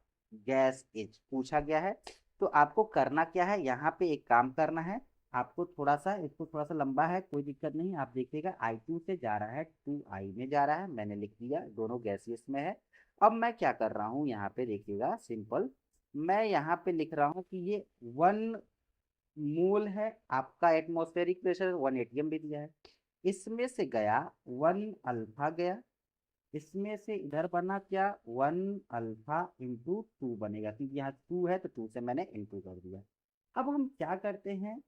gas is पूछा गया है। तो आपको करना क्या है, यहाँ पे एक काम करना है आपको, थोड़ा सा इसको थोड़ा सा लंबा है कोई दिक्कत नहीं, आप देखिएगा I2 से जा रहा है 2I में जा रहा है, मैंने लिख दिया दोनों गैसियस में है। अब मैं क्या कर रहा हूँ यहाँ पे देखिएगा सिंपल, मैं यहाँ पे लिख रहा हूँ कि ये 1 मोल है आपका एटमॉस्फेरिक प्रेशर 1 atm भी दिया है, इसमें से गया 1 अल्फा गया, इसमें से इधर बना क्या 1 अल्फा इंटू 2 बनेगा, क्योंकि यहाँ 2 है तो 2 से मैंने इंटू कर दिया। अब हम क्या करते हैं,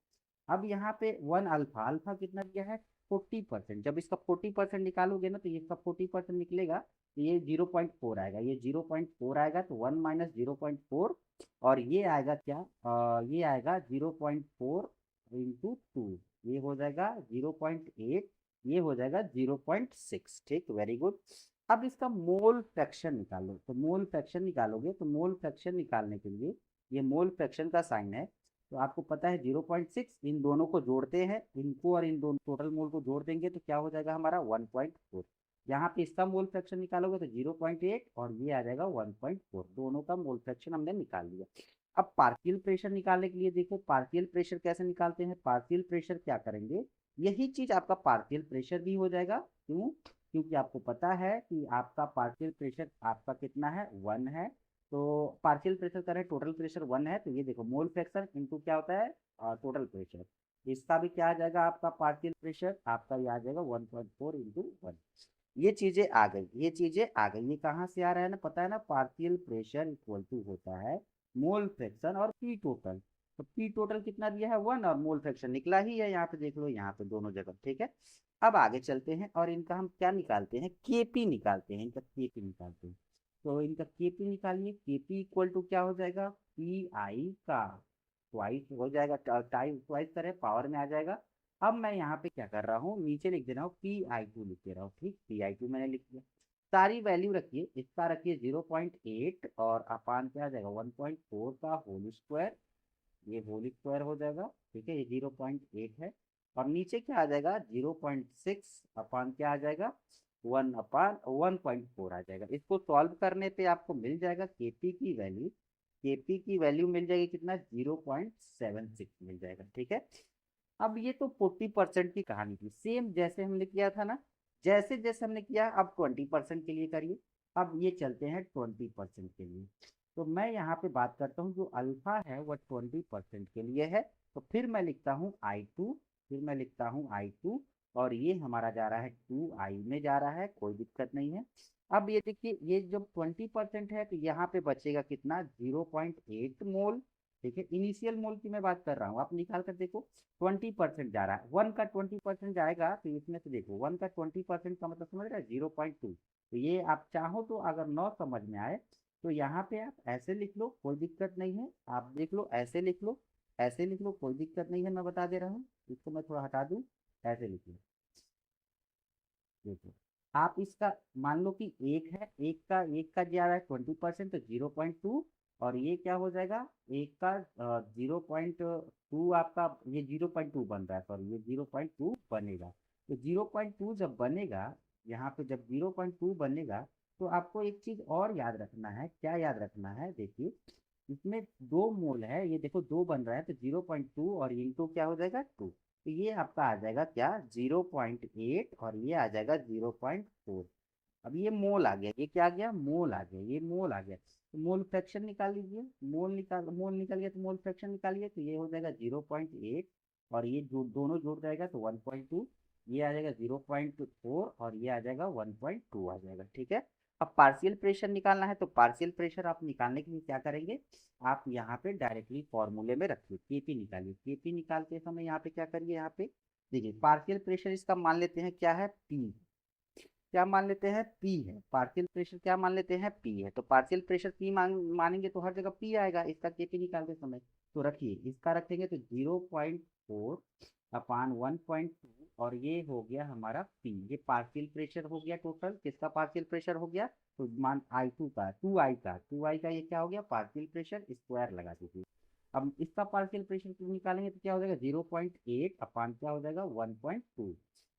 अब यहाँ पे 1 अल्फा, अल्फा कितना दिया है 40%। जब इसका 40% निकालोगे ना तो ये इसका 40% निकलेगा तो ये 0.4 आएगा, ये 0.4 आएगा तो 1 माइनस 0.4 और ये आएगा क्या, ये आएगा 0.4 इंटू 2, ये हो जाएगा 0.8, ये हो जाएगा 0.6। ठीक, वेरी गुड। अब इसका मोल फ्रैक्शन निकालो, तो मोल फ्रैक्शन निकालोगे तो मोल फ्रैक्शन निकालने के लिए ये मोल फ्रैक्शन का साइन है, तो आपको पता है 0.6, इन दोनों को जोड़ते हैं, इनको और इन दोनों टोटल मोल को जोड़ देंगे तो क्या हो जाएगा हमारा 1.4। यहाँ पे इसका मोल फ्रैक्शन निकालोगे तो 0.8 और ये आ जाएगा 1.4, दोनों का मोल फ्रैक्शन हमने निकाल लिया। अब पार्शियल प्रेशर निकालने के लिए देखो पार्शियल प्रेशर कैसे निकालते हैं। पार्शियल प्रेशर क्या करेंगे, यही चीज आपका पार्शियल प्रेशर भी हो जाएगा। क्यों, क्योंकि आपको पता है कि आपका पार्शियल प्रेशर आपका कितना है, 1 है। तो पार्शियल प्रेशर करें, टोटल प्रेशर 1 है, तो ये देखो मोल फ्रैक्शन इनटू क्या होता है, टोटल प्रेशर। इसका भी क्या आ जाएगा आपका पार्शियल प्रेशर, आपका ये आ जाएगा 1.4 इंटू 1। ये चीजें आ गई, ये चीजें आ गई। ये कहाँ से आ रहा है ना, पता है ना, पार्शियल प्रेशर इक्वल टू होता है मोल फ्रैक्शन और पी टोटल। तो पी टोटल कितना दिया है, 1, और मोल फ्रैक्शन निकला ही है, यहाँ पे देख लो, यहाँ पे दोनों जगह। ठीक है, अब आगे चलते हैं और इनका हम क्या निकालते हैं, केपी निकालते हैं, इनका केपी निकालते हैं। तो इनका केपी निकालिए, केपी इक्वल टू क्या हो जाएगा, पी आई का ट्वाइस हो जाएगा, टाइम ट्वाइस करें पावर में आ जाएगा। अब मैं यहाँ पे क्या कर रहा हूँ, नीचे लिख दे रहा हूँ Pi2 लिख दे रहा हूँ। ठीक, Pi2 मैंने लिख दिया। सारी वैल्यू रखिए, इसका रखिए 0.8 और अपान क्या आ जाएगा 1.4 का होल स्क्वायर, ये होल स्क्वायर हो जाएगा। ठीक है, ये 0.8 है और नीचे क्या आ जाएगा 0.6 अपान क्या आ जाएगा 1 अपान 1.4 आ जाएगा। इसको सॉल्व करने पे आपको मिल जाएगा केपी की वैल्यू, केपी की वैल्यू मिल जाएगी कितना, 0.76 मिल जाएगा। ठीक है, अब ये तो 40% की कहानी थी, सेम जैसे हमने किया था ना, जैसे जैसे हमने किया, अब 20% के लिए करिए। अब ये चलते हैं 20% के लिए, तो मैं यहाँ पे बात करता हूँ, जो अल्फा है वह 20% के लिए है, तो फिर मैं लिखता हूँ I2, फिर मैं लिखता हूँ I2 और ये हमारा जा रहा है 2i में जा रहा है, कोई दिक्कत नहीं है। अब ये देखिए, ये जब 20% है तो यहाँ पे बचेगा कितना, 0.8 मोल। ठीक है, इनिशियल मोल की मैं बात कर रहा हूँ, आप निकाल कर देखो। 20% जा रहा है, 1 का 20% जाएगा तो इसमें से देखो 1 का 20% का मतलब समझ रहे हैं 0.2। तो ये आप चाहो तो अगर न समझ में आए तो यहाँ पे आप ऐसे लिख लो, कोई दिक्कत नहीं है। आप देख लो, ऐसे लिख लो, ऐसे लिख लो, कोई दिक्कत नहीं है, मैं बता दे रहा हूँ। इसको मैं थोड़ा हटा दूँ, ऐसे लिख लो। देखो, आप इसका मान लो कि एक का जा रहा है 20% तो 0.2, और ये क्या हो जाएगा, एक का 0.2, आपका ये 0.2 बन रहा है, सॉरी ये 0.2 बनेगा। तो 0.2 जब बनेगा, यहाँ पे जब 0.2 बनेगा तो आपको एक चीज और याद रखना है। क्या याद रखना है, देखिए इसमें 2 मोल है, ये देखो 2 बन रहा है, तो 0.2 और इंटू क्या हो जाएगा 2, तो ये आपका आ जाएगा क्या 0.8 और ये आ जाएगा 0.4। अब ये मोल आ गया, ये क्या आ गया, मोल आ गया, ये मोल आ गया। तो मोल फ्रैक्शन निकाल लीजिए, मोल निकल गया तो मोल फ्रैक्शन निकालिए, तो ये हो जाएगा 0.8 और ये जो दोनों जुड़ जाएगा तो 1.2, ये आ जाएगा 0.4 और ये आ जाएगा 1.2 आ जाएगा। ठीक है, अब पार्शियल प्रेशर निकालना है, तो पार्शियल प्रेशर आप निकालने के लिए क्या करेंगे, आप यहाँ पे डायरेक्टली फॉर्मूले में रखिए, केपी निकालिए। केपी निकालते समय यहाँ पे क्या करिए, यहाँ पे देखिए पार्शियल प्रेशर इसका मान लेते हैं क्या है, पी। क्या मान लेते हैं, पी है। पार्शियल प्रेशर क्या मान लेते हैं, पी है। तो पार्शियल प्रेशर पी मानेंगे तो हर जगह पी आएगा इसका केपी निकालते समय। तो रखिए, इसका रखेंगे तो 0.4 अपान 1.2 और ये हो गया हमारा पी। ये पार्शियल प्रेशर हो गया, टोटल किसका पार्शियल प्रेशर हो गया, तो मान I2 का, 2i का ये क्या हो गया, पार्शियल प्रेशर स्क्वायर लगा दीजिए। अब इसका पार्शियल प्रेशर निकालेंगे तो क्या हो जाएगा 0.8 अपान क्या हो जाएगा 1.2,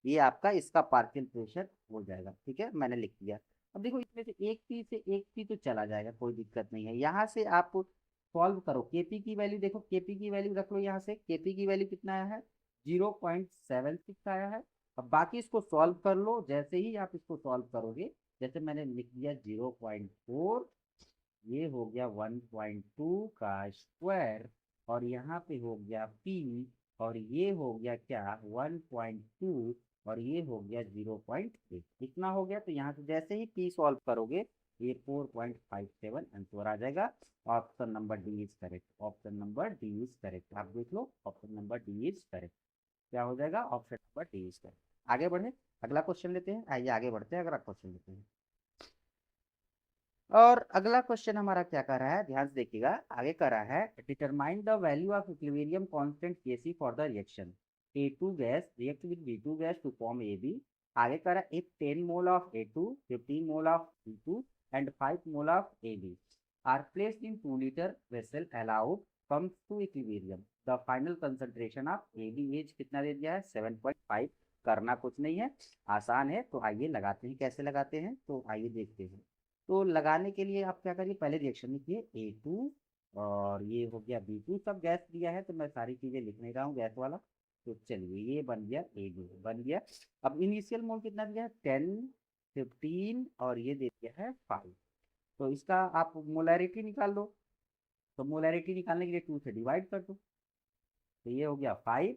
ये आपका इसका पार्शियल प्रेशर हो जाएगा। ठीक है, मैंने लिख दिया। अब देखो इसमें से एक पी से एक पी तो चला जाएगा, कोई दिक्कत नहीं है। यहाँ से आप सॉल्व करो, केपी की वैल्यू देखो, केपी की वैल्यू रख लो यहाँ से। केपी की वैल्यू कितना आया है, 0.76 आया है। अब बाकी इसको सॉल्व कर लो, जैसे ही आप इसको सॉल्व करोगे, जैसे मैंने लिख दिया 0.4, ये हो गया 1.2 का स्क्वायर और यहाँ पे हो गया पी और ये हो गया क्या 1.2 और ये हो गया 0.8, इतना हो गया। तो यहाँ से जैसे ही पी सॉल्व करोगे ये 4.57 आंसर आ जाएगा। Option number D is correct, option number D is correct. आप देख लो, option number D is correct, क्या हो जाएगा, option number D is correct. आगे बढ़े, अगला क्वेश्चन लेते हैं। आइए आगे बढ़ते हैं, अगला क्वेश्चन लेते हैं। और अगला क्वेश्चन हमारा क्या कर रहा है, ध्यान से देखिएगा, आगे कर रहा है determine the value of equilibrium constant Kc for the reaction A2 gas react with B2 gas to form AB। आगे कर रहा है if 10 mole of A2, 15 mole of B2 and 5 mole of AB are placed in 2 litre vessel allowed comes to equilibrium the final concentration of AB is कितना दे दिया है 7.5। करना कुछ नहीं है, आसान है। तो आइए लगाते हैं, कैसे लगाते हैं तो आइए देखते हैं। तो लगाने के लिए आप क्या करिए, पहले रिएक्शन लिखिए A2 और ये हो गया B2। सब गैस दिया है तो मैं सारी चीजें लिख नहीं रहा हूँ गैस वाला। तो चलिए ये बन गया AB बन गया। अब इनिशियल मोल कितना दिया है 10, 15 और ये दे दिया है 5। तो इसका आप मोलैरिटी निकाल दो। तो मोलैरिटी निकालने के लिए 2 से डिवाइड कर दो। तो ये हो गया 5,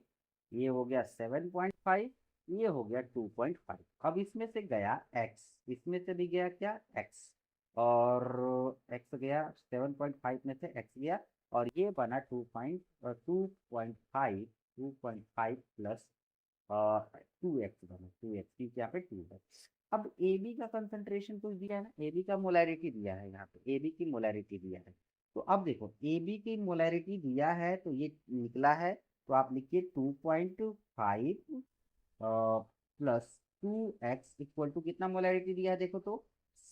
ये हो गया 7.5, ये हो गया 2.5। अब इसमें से गया x, इसमें से भी गया क्या x, और x गया 7.5 में से x गया, और ये बना 2.5, 2.5 प्लस 2x बना 2x, क्योंकि यहाँ पे 2 है। अब AB का कंसंट्रेशन कुछ दिया है ना, AB का मोलैरिटी दिया है, यहाँ पे AB की मोलैरिटी दिया है। तो अब देखो AB की मोलैरिटी दिया है तो ये निकला है। तो आप लिखिए 2.5 प्लस 2x इक्वल टू कितना मोलैरिटी दिया है देखो तो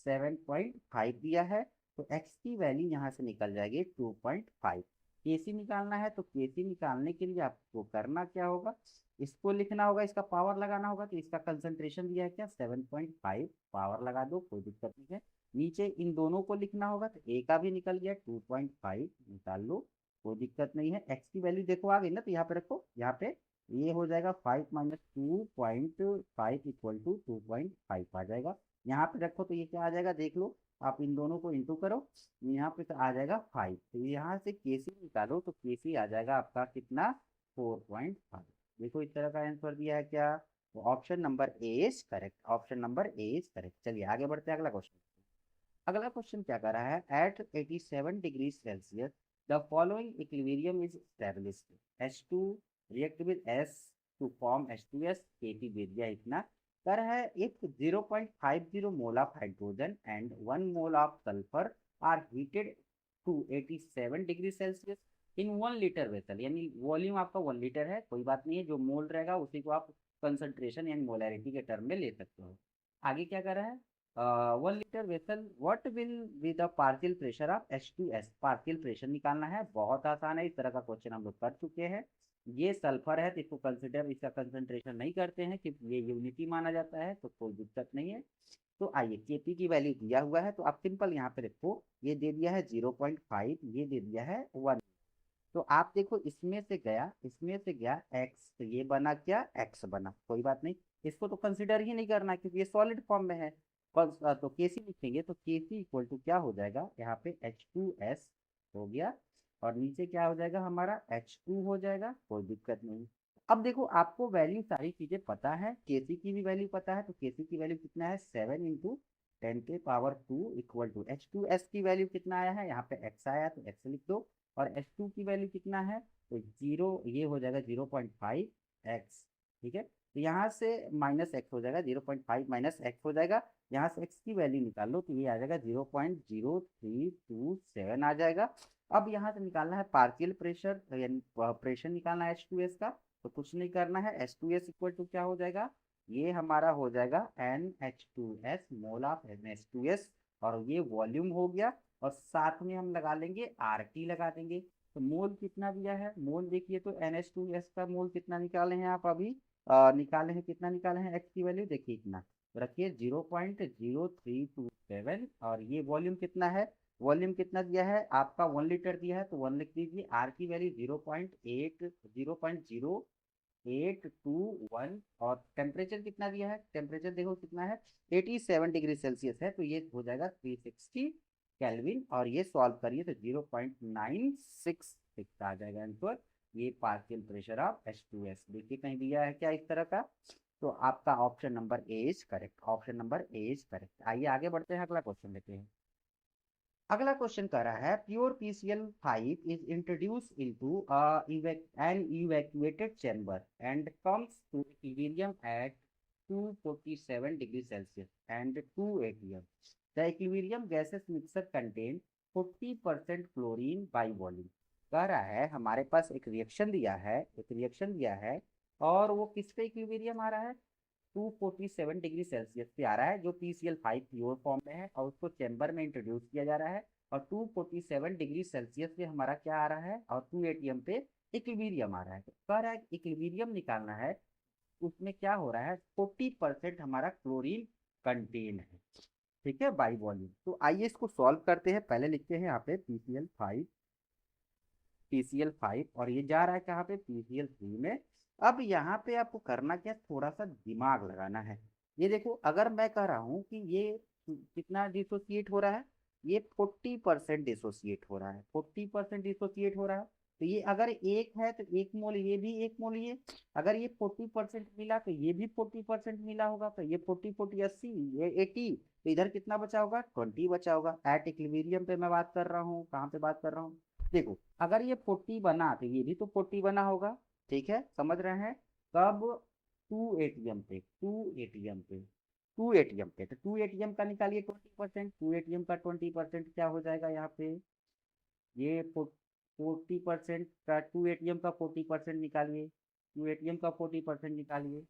7.5 दिया है। तो x की वैल्यू यहाँ से निकल जाएगी 2.5। केसी निकालना है तो केसी निकालने के लिए आपको करना क्या होगा, इसको लिखना होगा, इसका पावर लगाना होगा। तो इसका कंसंट्रेशन दिया है क्या 7.5, पावर लगा दो, कोई दिक्कत नहीं है। नीचे इन दोनों को लिखना होगा, तो ए का भी निकल गया 2.5 निकाल लो, कोई दिक्कत नहीं है। एक्स की वैल्यू देखो आ गई ना, तो यहाँ पे रखो, यहाँ पे ये हो जाएगा 5 माइनस 2.5 इक्वल टू 2.5 आ जाएगा। यहाँ पे रखो तो ये क्या आ जाएगा देख लो, आप इन दोनों को इंटू करो, यहाँ पे तो आ जाएगा 5। तो यहाँ से केसी निकालो तो केसी आ जाएगा आपका कितना 4.5। देखो इस तरह का आंसर दिया है क्या, तो option number A is correct, option number A is correct. चलिए आगे बढ़ते हैं, अगला क्वेश्चन। अगला क्वेश्चन क्या कर रहा है, at 87 degree Celsius the following equilibrium is established H2 react with S to form H2S। KT दे दिया इतना। कर है if 0.50 mole of hydrogen and 1 mole of sulphur are heated to 87 degree Celsius in 1 litre vessel, यानी volume आपका 1 litre है, कोई बात नहीं है, जो मोल रहेगा उसी को आप कंसंट्रेशन यानी मोलैरिटी के टर्म में ले सकते हो। आगे क्या कर रहा है, 1 litre vessel what will be the partial pressure of H2S। Partial pressure निकालना है, बहुत आसान है, इस तरह का क्वेश्चन हम लोग कर चुके हैं। ये सल्फर है तो इसको कंसिडर, इसका कंसंट्रेशन नहीं करते हैं क्योंकि ये यूनिटी माना जाता है, तो कोई दिक्कत नहीं है। तो आइए केपी की वैल्यू दिया हुआ है तो आप सिंपल यहाँ पे रखो, ये दे दिया है 0.5, ये दे दिया है 1। तो आप देखो इसमें से गया, इसमें से गया x, तो ये बना क्या x बना, कोई बात नहीं, इसको तो कंसिडर ही नहीं करना क्योंकि ये सॉलिड फॉर्म में है। तो केसी लिखेंगे तो केसी इक्वल टू क्या हो जाएगा, यहाँ पे H2S हो गया, और नीचे क्या हो जाएगा हमारा H2 हो जाएगा, कोई दिक्कत नहीं। अब देखो आपको वैल्यू सारी चीजें पता है, केसी की भी वैल्यू पता है, तो केसी की वैल्यू कितना है 7 × 10⁻² इक्वल टू H2S की वैल्यू कितना आया है, यहाँ पे x आया तो x लिख दो, और H2 की वैल्यू कितना है तो 0, ये हो जाएगा 0.5x। ठीक है, तो यहाँ से माइनस एक्स हो जाएगा, 0.5 माइनस एक्स हो जाएगा, यहाँ से x की वैल्यू निकाल लो तो ये आ जाएगा 0.0327 आ जाएगा। अब यहाँ से निकालना है पार्शियल प्रेशर, यानी प्रेशर निकालना है H2S का। तो कुछ नहीं करना है, H2S इक्वल टू क्या हो जाएगा, ये हमारा हो जाएगा NH2S, मोल ऑफ NH2S, और ये वॉल्यूम हो गया, और साथ में हम लगा लेंगे RT लगा देंगे। तो मोल कितना दिया है, मोल देखिए तो NH2S का मोल कितना निकाले हैं आप अभी, निकाले हैं, कितना निकाले हैं x की वैल्यू देखिए इतना, तो रखिए 0.0327, और ये वॉल्यूम कितना है, वॉल्यूम कितना दिया है आपका 1 लीटर दिया है, तो 1 लिख दीजिए। R की वैल्यू 0.821, और टेम्परेचर कितना दिया है, टेम्परेचर देखो कितना है 87 डिग्री सेल्सियस है, तो ये हो जाएगा 360 केल्विन, और ये सॉल्व करिए तो 0.966 आ जाएगा आंसर। ये पार्शियल प्रेशर ऑफ H2S, देखिए कहीं दिया है क्या इस तरह का। तो आपका option number A is correct, option number A is correct. आइए आगे बढ़ते हैं, अगला क्वेश्चन लेते हैं। अगला क्वेश्चन कर रहा है pure PCl5 is introduce into an evacuated chamber and comes to equilibrium at 247 degree Celsius and 2 atm, the equilibrium gases mixer contain 40% chlorine by volume. कह रहा है हमारे पास एक रिएक्शन दिया है, और वो किस पे इक्विलिब्रियम आ रहा है, 247 डिग्री सेल्सियस पे आ रहा है, जो PCl5 प्योर फॉर्म में है, और उसको चैम्बर में इंट्रोड्यूस किया जा रहा है, और 247 डिग्री सेल्सियस पे हमारा क्या आ रहा है, और 2 atm पे इक्विलिब्रियम आ रहा है। तो कह रहा है इक्विलिब्रियम निकालना है, उसमें क्या हो रहा है, 40% हमारा क्लोरीन कंटेन है, ठीक है, बाई वॉल्यूम। तो आइए इसको सॉल्व करते हैं। पहले लिखते हैं यहाँ पे PCl5 और ये जा रहा है कहाँ पे, PCl3 में। अब यहाँ पे आपको करना क्या, थोड़ा सा दिमाग लगाना है। ये देखो, अगर मैं कह रहा हूँ कि ये कितना डिसोसिएट हो रहा है, ये 40% डिसोसिएट हो रहा है, 40% डिसोसिएट हो रहा है। तो ये अगर एक है तो एक मोल ये भी, एक मोल ये। अगर ये 40% मिला तो ये भी 40% मिला होगा, तो ये 40 40 80, ये 80। तो इधर कितना बचा होगा, 20 बचा होगा। एट इक्विलिब्रियम पे मैं बात कर रहा हूँ, कहाँ पे बात कर रहा हूँ, देखो अगर ये 40 बना तो ये भी तो 40 बना होगा, ठीक है, समझ रहे हैं। कब, 2 atm पे तो 2 atm का निकालिए 20%, 2 atm का 20% क्या हो जाएगा यहाँ पे, ये 40% का 2 atm का 40% निकालिए, 2 atm का 40% निकालिए,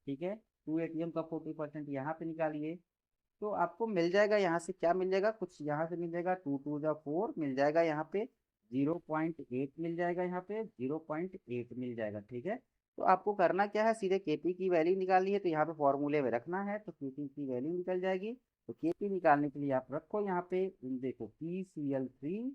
ठीक है, 2 atm का 40% यहाँ पे निकालिए। तो आपको मिल जाएगा यहाँ से, क्या मिल जाएगा, कुछ यहाँ से मिल जाएगा, 2 2 जा 4 मिल जाएगा, यहाँ पे 0.8 मिल जाएगा, यहाँ पे 0.8 मिल जाएगा, ठीक है। तो आपको करना क्या है, सीधे केपी की वैल्यू निकालनी है, तो यहाँ पे फॉर्मूले में रखना है, तो केपी की वैल्यू निकल जाएगी। तो केपी निकालने के लिए आप रखो यहाँ पे, देखो PCl3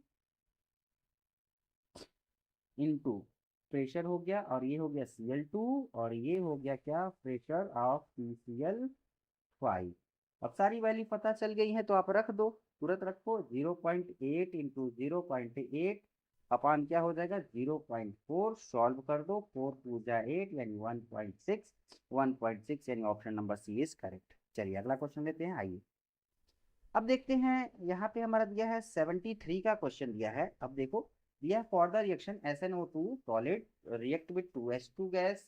इंटू प्रेशर हो गया, और ये हो गया Cl2, और ये हो गया क्या, प्रेशर ऑफ PCl5। अब सारी वैल्यू पता चल गई है, तो आप रख दो, तुरंत रखो, 0.8 इंटू 0.8 अपान क्या हो जाएगा, 0.4। सॉल्व कर दो, 4 2 जा 8 यानी 1.6, 1.6 यानी option number C is correct. चलिए अगला क्वेश्चन लेते हैं, आइए। अब देखते हैं, यहाँ पे हमारा दिया है 73 का क्वेश्चन दिया है। अब देखो, दिया for the reaction SnO2 solid react with 2H2 gas,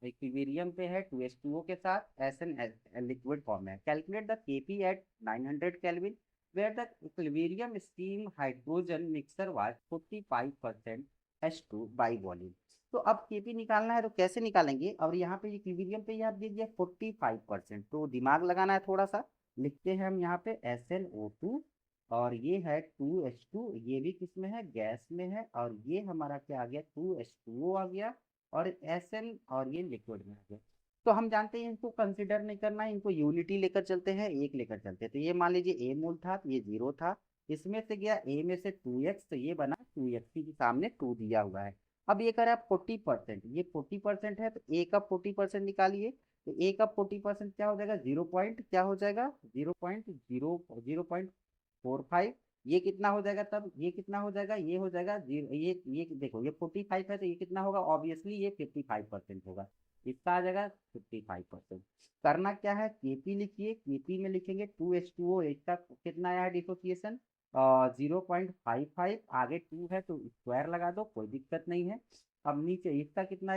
equilibrium पे है 2H2O के साथ, Sn लिक्विड फॉर्म में है। Calculate the Kp at 900 kelvin where the equilibrium steam hydrogen mixer was 45% H2 by volume. तो अब Kp निकालना है, तो कैसे निकालेंगे, और यहाँ पे इक्विलिब्रियम पे आप दे दिया 45%, तो दिमाग लगाना है थोड़ा सा। लिखते हैं हम यहाँ पे SnO2, और ये है 2H2, ये भी किस में है, गैस में है, और ये हमारा क्या आ गया, 2H2O आ गया, और Sn, और ये लिक्विड में आ गया। तो हम जानते हैं इनको कंसिडर नहीं करना है, इनको यूनिटी लेकर चलते हैं, एक लेकर चलते हैं। तो ये मान लीजिए A मोल था, तो ये 0 था, इसमें से गया A में से 2x, तो ये बना 2x के सामने 2 दिया हुआ है। अब ये कह रहा है 40%, ये 40% है, तो A का 40% निकालिए। तो A का 40% क्या हो जाएगा, 0 पॉइंट क्या हो जाएगा, 0.45। ये कितना हो जाएगा, तब ये कितना हो जाएगा, ये हो जाएगा ये देखो, ये 45 है, तो ये कितना होगा, ऑब्वियसली ये 55% होगा, इसका आ जाएगा 55%। करना क्या है, केपी लिखिए, केपी में लिखेंगे 2H2O, इसका कितना आया है डिसोसिएशन, 0.55, आगे 2 है तो स्क्वायर लगा दो, कोई दिक्कत नहीं है। अब नीचे इसका कितना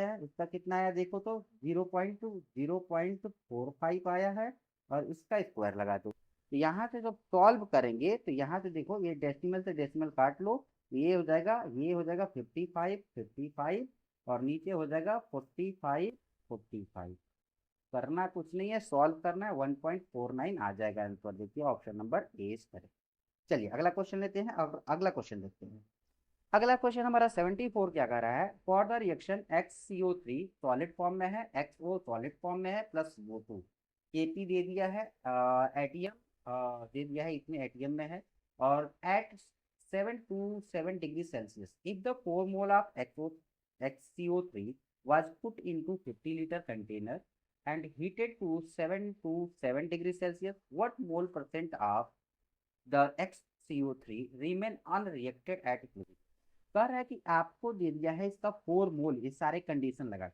आया, देखो तो 0.45 आया है, और इसका स्क्वायर लगा दो। तो यहाँ से जब सॉल्व करेंगे, तो यहाँ से देखो, ये डेसिमल से डेसिमल काट लो, ये हो जाएगा 55 और नीचे हो जाएगा 45। करना कुछ नहीं है, सॉल्व करना है, 1.49 आ जाएगा आंसर, देखिए option number A is correct. चलिए अगला क्वेश्चन लेते हैं, अगला क्वेश्चन देखते हैं। अगला क्वेश्चन हमारा 74 क्या कह रहा है, for the reaction XCO3 solid form में है, XO सॉलिड फॉर्म में है, प्लस O2, Kp दे दिया है, एटीएम दे दिया है, इसमें एटीएम में है, और at 7 to 7 degree Celsius if the 4 mole of XCO3 was put into 50 liter container and heated to 7 to 7 degree Celsius, what mole percent of the XCO3 remain unreacted at equilibrium। कह रहा है कि आपको दे दिया है इसका 4 मोल, ये सारे कंडीशन लगा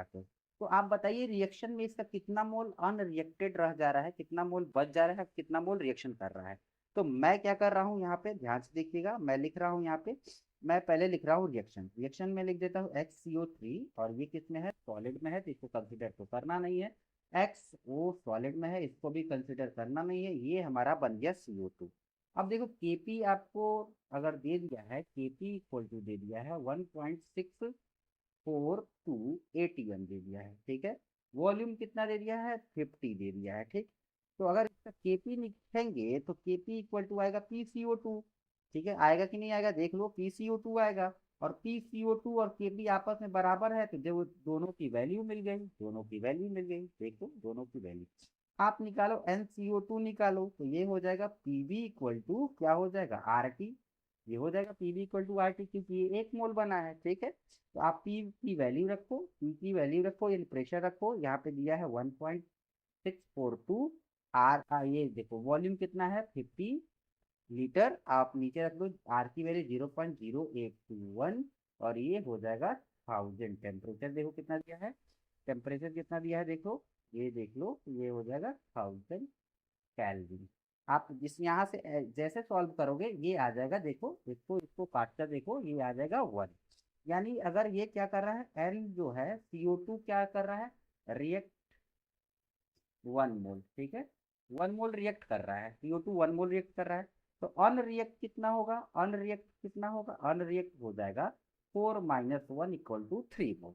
के, तो आप बताइए रिएक्शन में इसका कितना मोल अनरिएक्टेड रह जा रहा है, कितना मोल बच जा रहा है, कितना मोल रिएक्शन कर रहा है। तो मैं क्या कर रहा हूँ यहाँ पे, ध्यान से देखिएगा, मैं लिख रहा हूँ यहाँ पे, मैं पहले लिख रहा हूँ रिएक्शन, रिएक्शन में लिख देता हूँ HCO3, और ये किस में है, सॉलिड में है, तो इसको कंसिडर तो करना नहीं है। XO सॉलिड में है, इसको भी कंसिडर करना नहीं है, ये हमारा बन गया CO2। अब देखो Kp आपको अगर दे दिया है, Kp इक्वल टू दे दिया है 1.642 ATM दे दिया है, ठीक है। वॉल्यूम कितना दे दिया है, 50 दे दिया है, ठीक। तो अगर इसका Kp लिखेंगे तो Kp इक्वल टू आएगा PCO2, ठीक है, आएगा कि नहीं आएगा, देख लो, PCO2 आएगा। और PCO2 और Kp आपस में बराबर है, तो जब दोनों की वैल्यू मिल गई, दोनो की वैल्यू मिल गई, देखो दोनों की वैल्यू। आप निकालो NCO2 निकालो, तो ये हो जाएगा Pb इक्वल टू क्या हो जाएगा, RT। ये हो जाएगा Pb इक्वल टू RT, क्योंकि ये 1 मोल बना है, ठीक है। तो आप P की वैल्यू रखो, P की वैल्यू रखो, यानी प्रेशर रखो, यहाँ पे दिया है 1.642 R। ये देखो वॉल्यूम कितना है, 50 लीटर, आप नीचे रख दो, आर की वैल्यू 0.0821, और ये हो जाएगा 1000। टेम्परेचर देखो कितना दिया है, टेम्परेचर कितना दिया है देखो, ये देख लो, ये हो जाएगा 1000 केल्विन। आप जिस यहाँ से जैसे सॉल्व करोगे ये आ जाएगा, देखो इसको इसको काट कर देखो, ये आ जाएगा 1। यानी अगर ये क्या कर रहा है, L जो है CO2 क्या कर रहा है, रिएक्ट 1 मोल, ठीक है, 1 मोल रिएक्ट कर रहा है, CO2 1 मोल रिएक्ट कर रहा है। तो अनरिएक्ट कितना होगा, अनरिएक्ट कितना होगा, अनरिएक्ट हो जाएगा 4 - 1 = 3 मोल।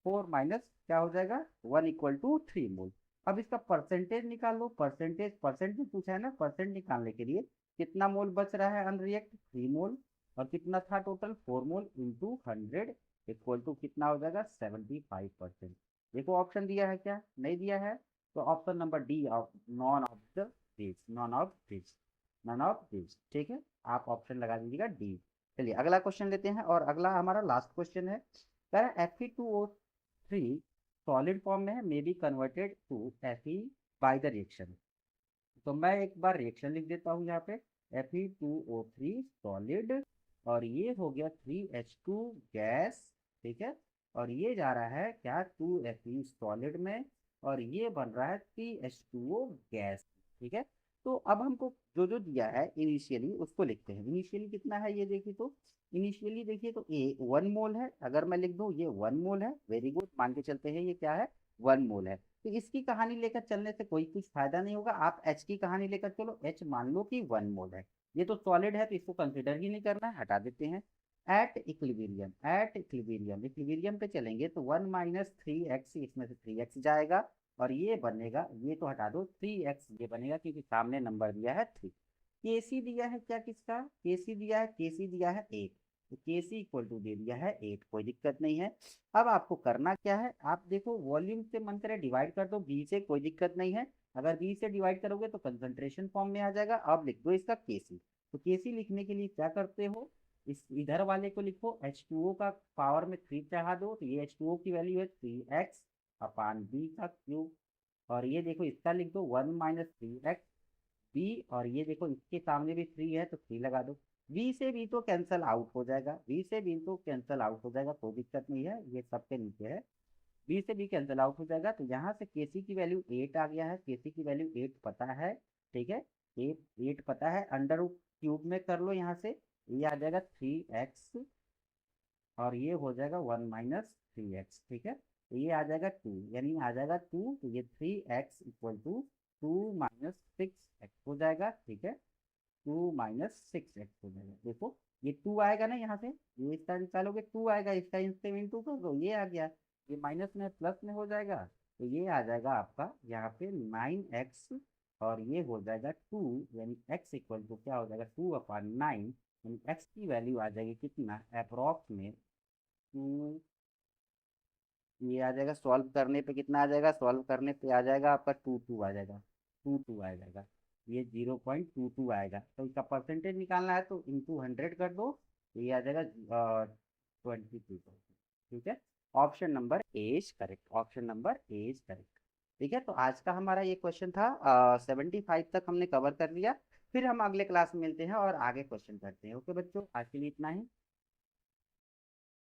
4 - क्या हो जाएगा, 1 = 3 मोल। अब इसका परसेंटेज निकाल लो, परसेंटेज, परसेंट भी पूछा है ना, परसेंट निकालने के लिए कितना मोल बच रहा है अनरिएक्ट, 3 मोल, और कितना था total, 4 mole into 100 equal to कितना हो जाएगा, 75%। देखो ऑप्शन दिया है क्या, नहीं दिया है, तो option number D, of none of the this, none of this, none of this, ठीक है, आप ऑप्शन लगा दीजिएगा डी। चलिए अगला क्वेश्चन लेते हैं, और अगला हमारा लास्ट क्वेश्चन है, कह रहा है Fe2O3 सॉलिड फॉर्म में है, may be converted to Fe by the reaction. तो मैं एक बार रिएक्शन लिख देता हूँ यहाँ पे, Fe2O3 सॉलिड, और ये हो गया 3H2 गैस, ठीक है, और ये जा रहा है क्या, 2Fe सॉलिड में, और ये बन रहा है 3H2O गैस, ठीक है। तो अब हमको जो जो दिया है इनिशियली उसको लिखते हैं, इनिशियली कितना है ये देखिए, तो इनिशियली देखिए तो ए 1 मोल है, अगर मैं लिख दूं ये 1 मोल है, वेरी गुड, मान के चलते हैं ये क्या है, 1 मोल है। तो इसकी कहानी लेकर चलने से कोई कुछ फायदा नहीं होगा, आप एच की कहानी लेकर चलो, एच मान लो कि 1 मोल है, ये तो सॉलिड है तो इसको कंसिडर ही नहीं करना है, हटा देते हैं। At equilibrium, at equilibrium, equilibrium पे चलेंगे तो 1 - 3x, इसमें से 3x जाएगा, और ये बनेगा, ये तो हटा दो, 3x ये बनेगा, क्योंकि सामने नंबर दिया है 3। केसी दिया है क्या, किसका केसी दिया है, केसी दिया है 8, तो केसी इक्वल टू दे दिया है 8, कोई दिक्कत नहीं है। अब आपको करना क्या है, आप देखो वॉल्यूम से मन करे डिवाइड कर दो बी से, कोई दिक्कत नहीं है, अगर बी से डिवाइड करोगे तो कंसंट्रेशन फॉर्म में आ जाएगा। अब लिख दो इसका केसी, तो केसी लिखने के लिए क्या करते हो, इस इधर वाले को लिखो, H2O का पावर में 3 चढ़ा दो, तो ये H2O की वैल्यू है 3x/b का क्यूब, और ये देखो इसका लिख दो 1 - 3x b, और ये देखो इसके सामने भी 3 है तो 3 लगा दो। v से b तो कैंसल आउट हो जाएगा, v से b तो कैंसल आउट हो जाएगा, कोई दिक्कत नहीं है, ये सबके नीचे है, b से b कैंसल आउट हो जाएगा। तो यहाँ से केसी की वैल्यू 8 आ गया है, केसी की वैल्यू 8 पता है, ठीक है, 8 पता है, अंडर रूट क्यूब में कर लो, यहाँ से ये आ जाएगा 3x, और ये हो जाएगा 1 - 3x, ठीक है, तो ये आ जाएगा 2, यानी आ जाएगा 2, तो ये 3x इक्वल टू 2 - 6x हो जाएगा, ठीक है, 2 - 6x हो जाएगा। देखो ये 2 आएगा ना, यहाँ से ये इसका निकालोगे 2 आएगा, इसका इससे इंटू कर दो, ये आ गया, ये माइनस में प्लस में हो जाएगा, तो ये आ जाएगा आपका यहाँ पे 9x, और ये हो जाएगा 2, यानी x इक्वल टू क्या हो जाएगा, 2/9, यानी x की वैल्यू आ जाएगी कितना, अप्रॉक्स में 2, ये आ जाएगा, सॉल्व करने पे कितना आ जाएगा, सॉल्व करने पे आ जाएगा आपका 2 आ जाएगा, 2 आ जाएगा, ये 0.22 आएगा। तो इसका परसेंटेज निकालना है तो इंटू 100 कर दो, तो ये आ जाएगा 22%, ठीक है। Option number A is correct, option number A is correct, ठीक है। तो आज का हमारा ये क्वेश्चन था, 75 तक हमने कवर कर लिया, फिर हम अगले क्लास में मिलते हैं और आगे क्वेश्चन करते हैं। ओके बच्चों, आज के लिए इतना ही।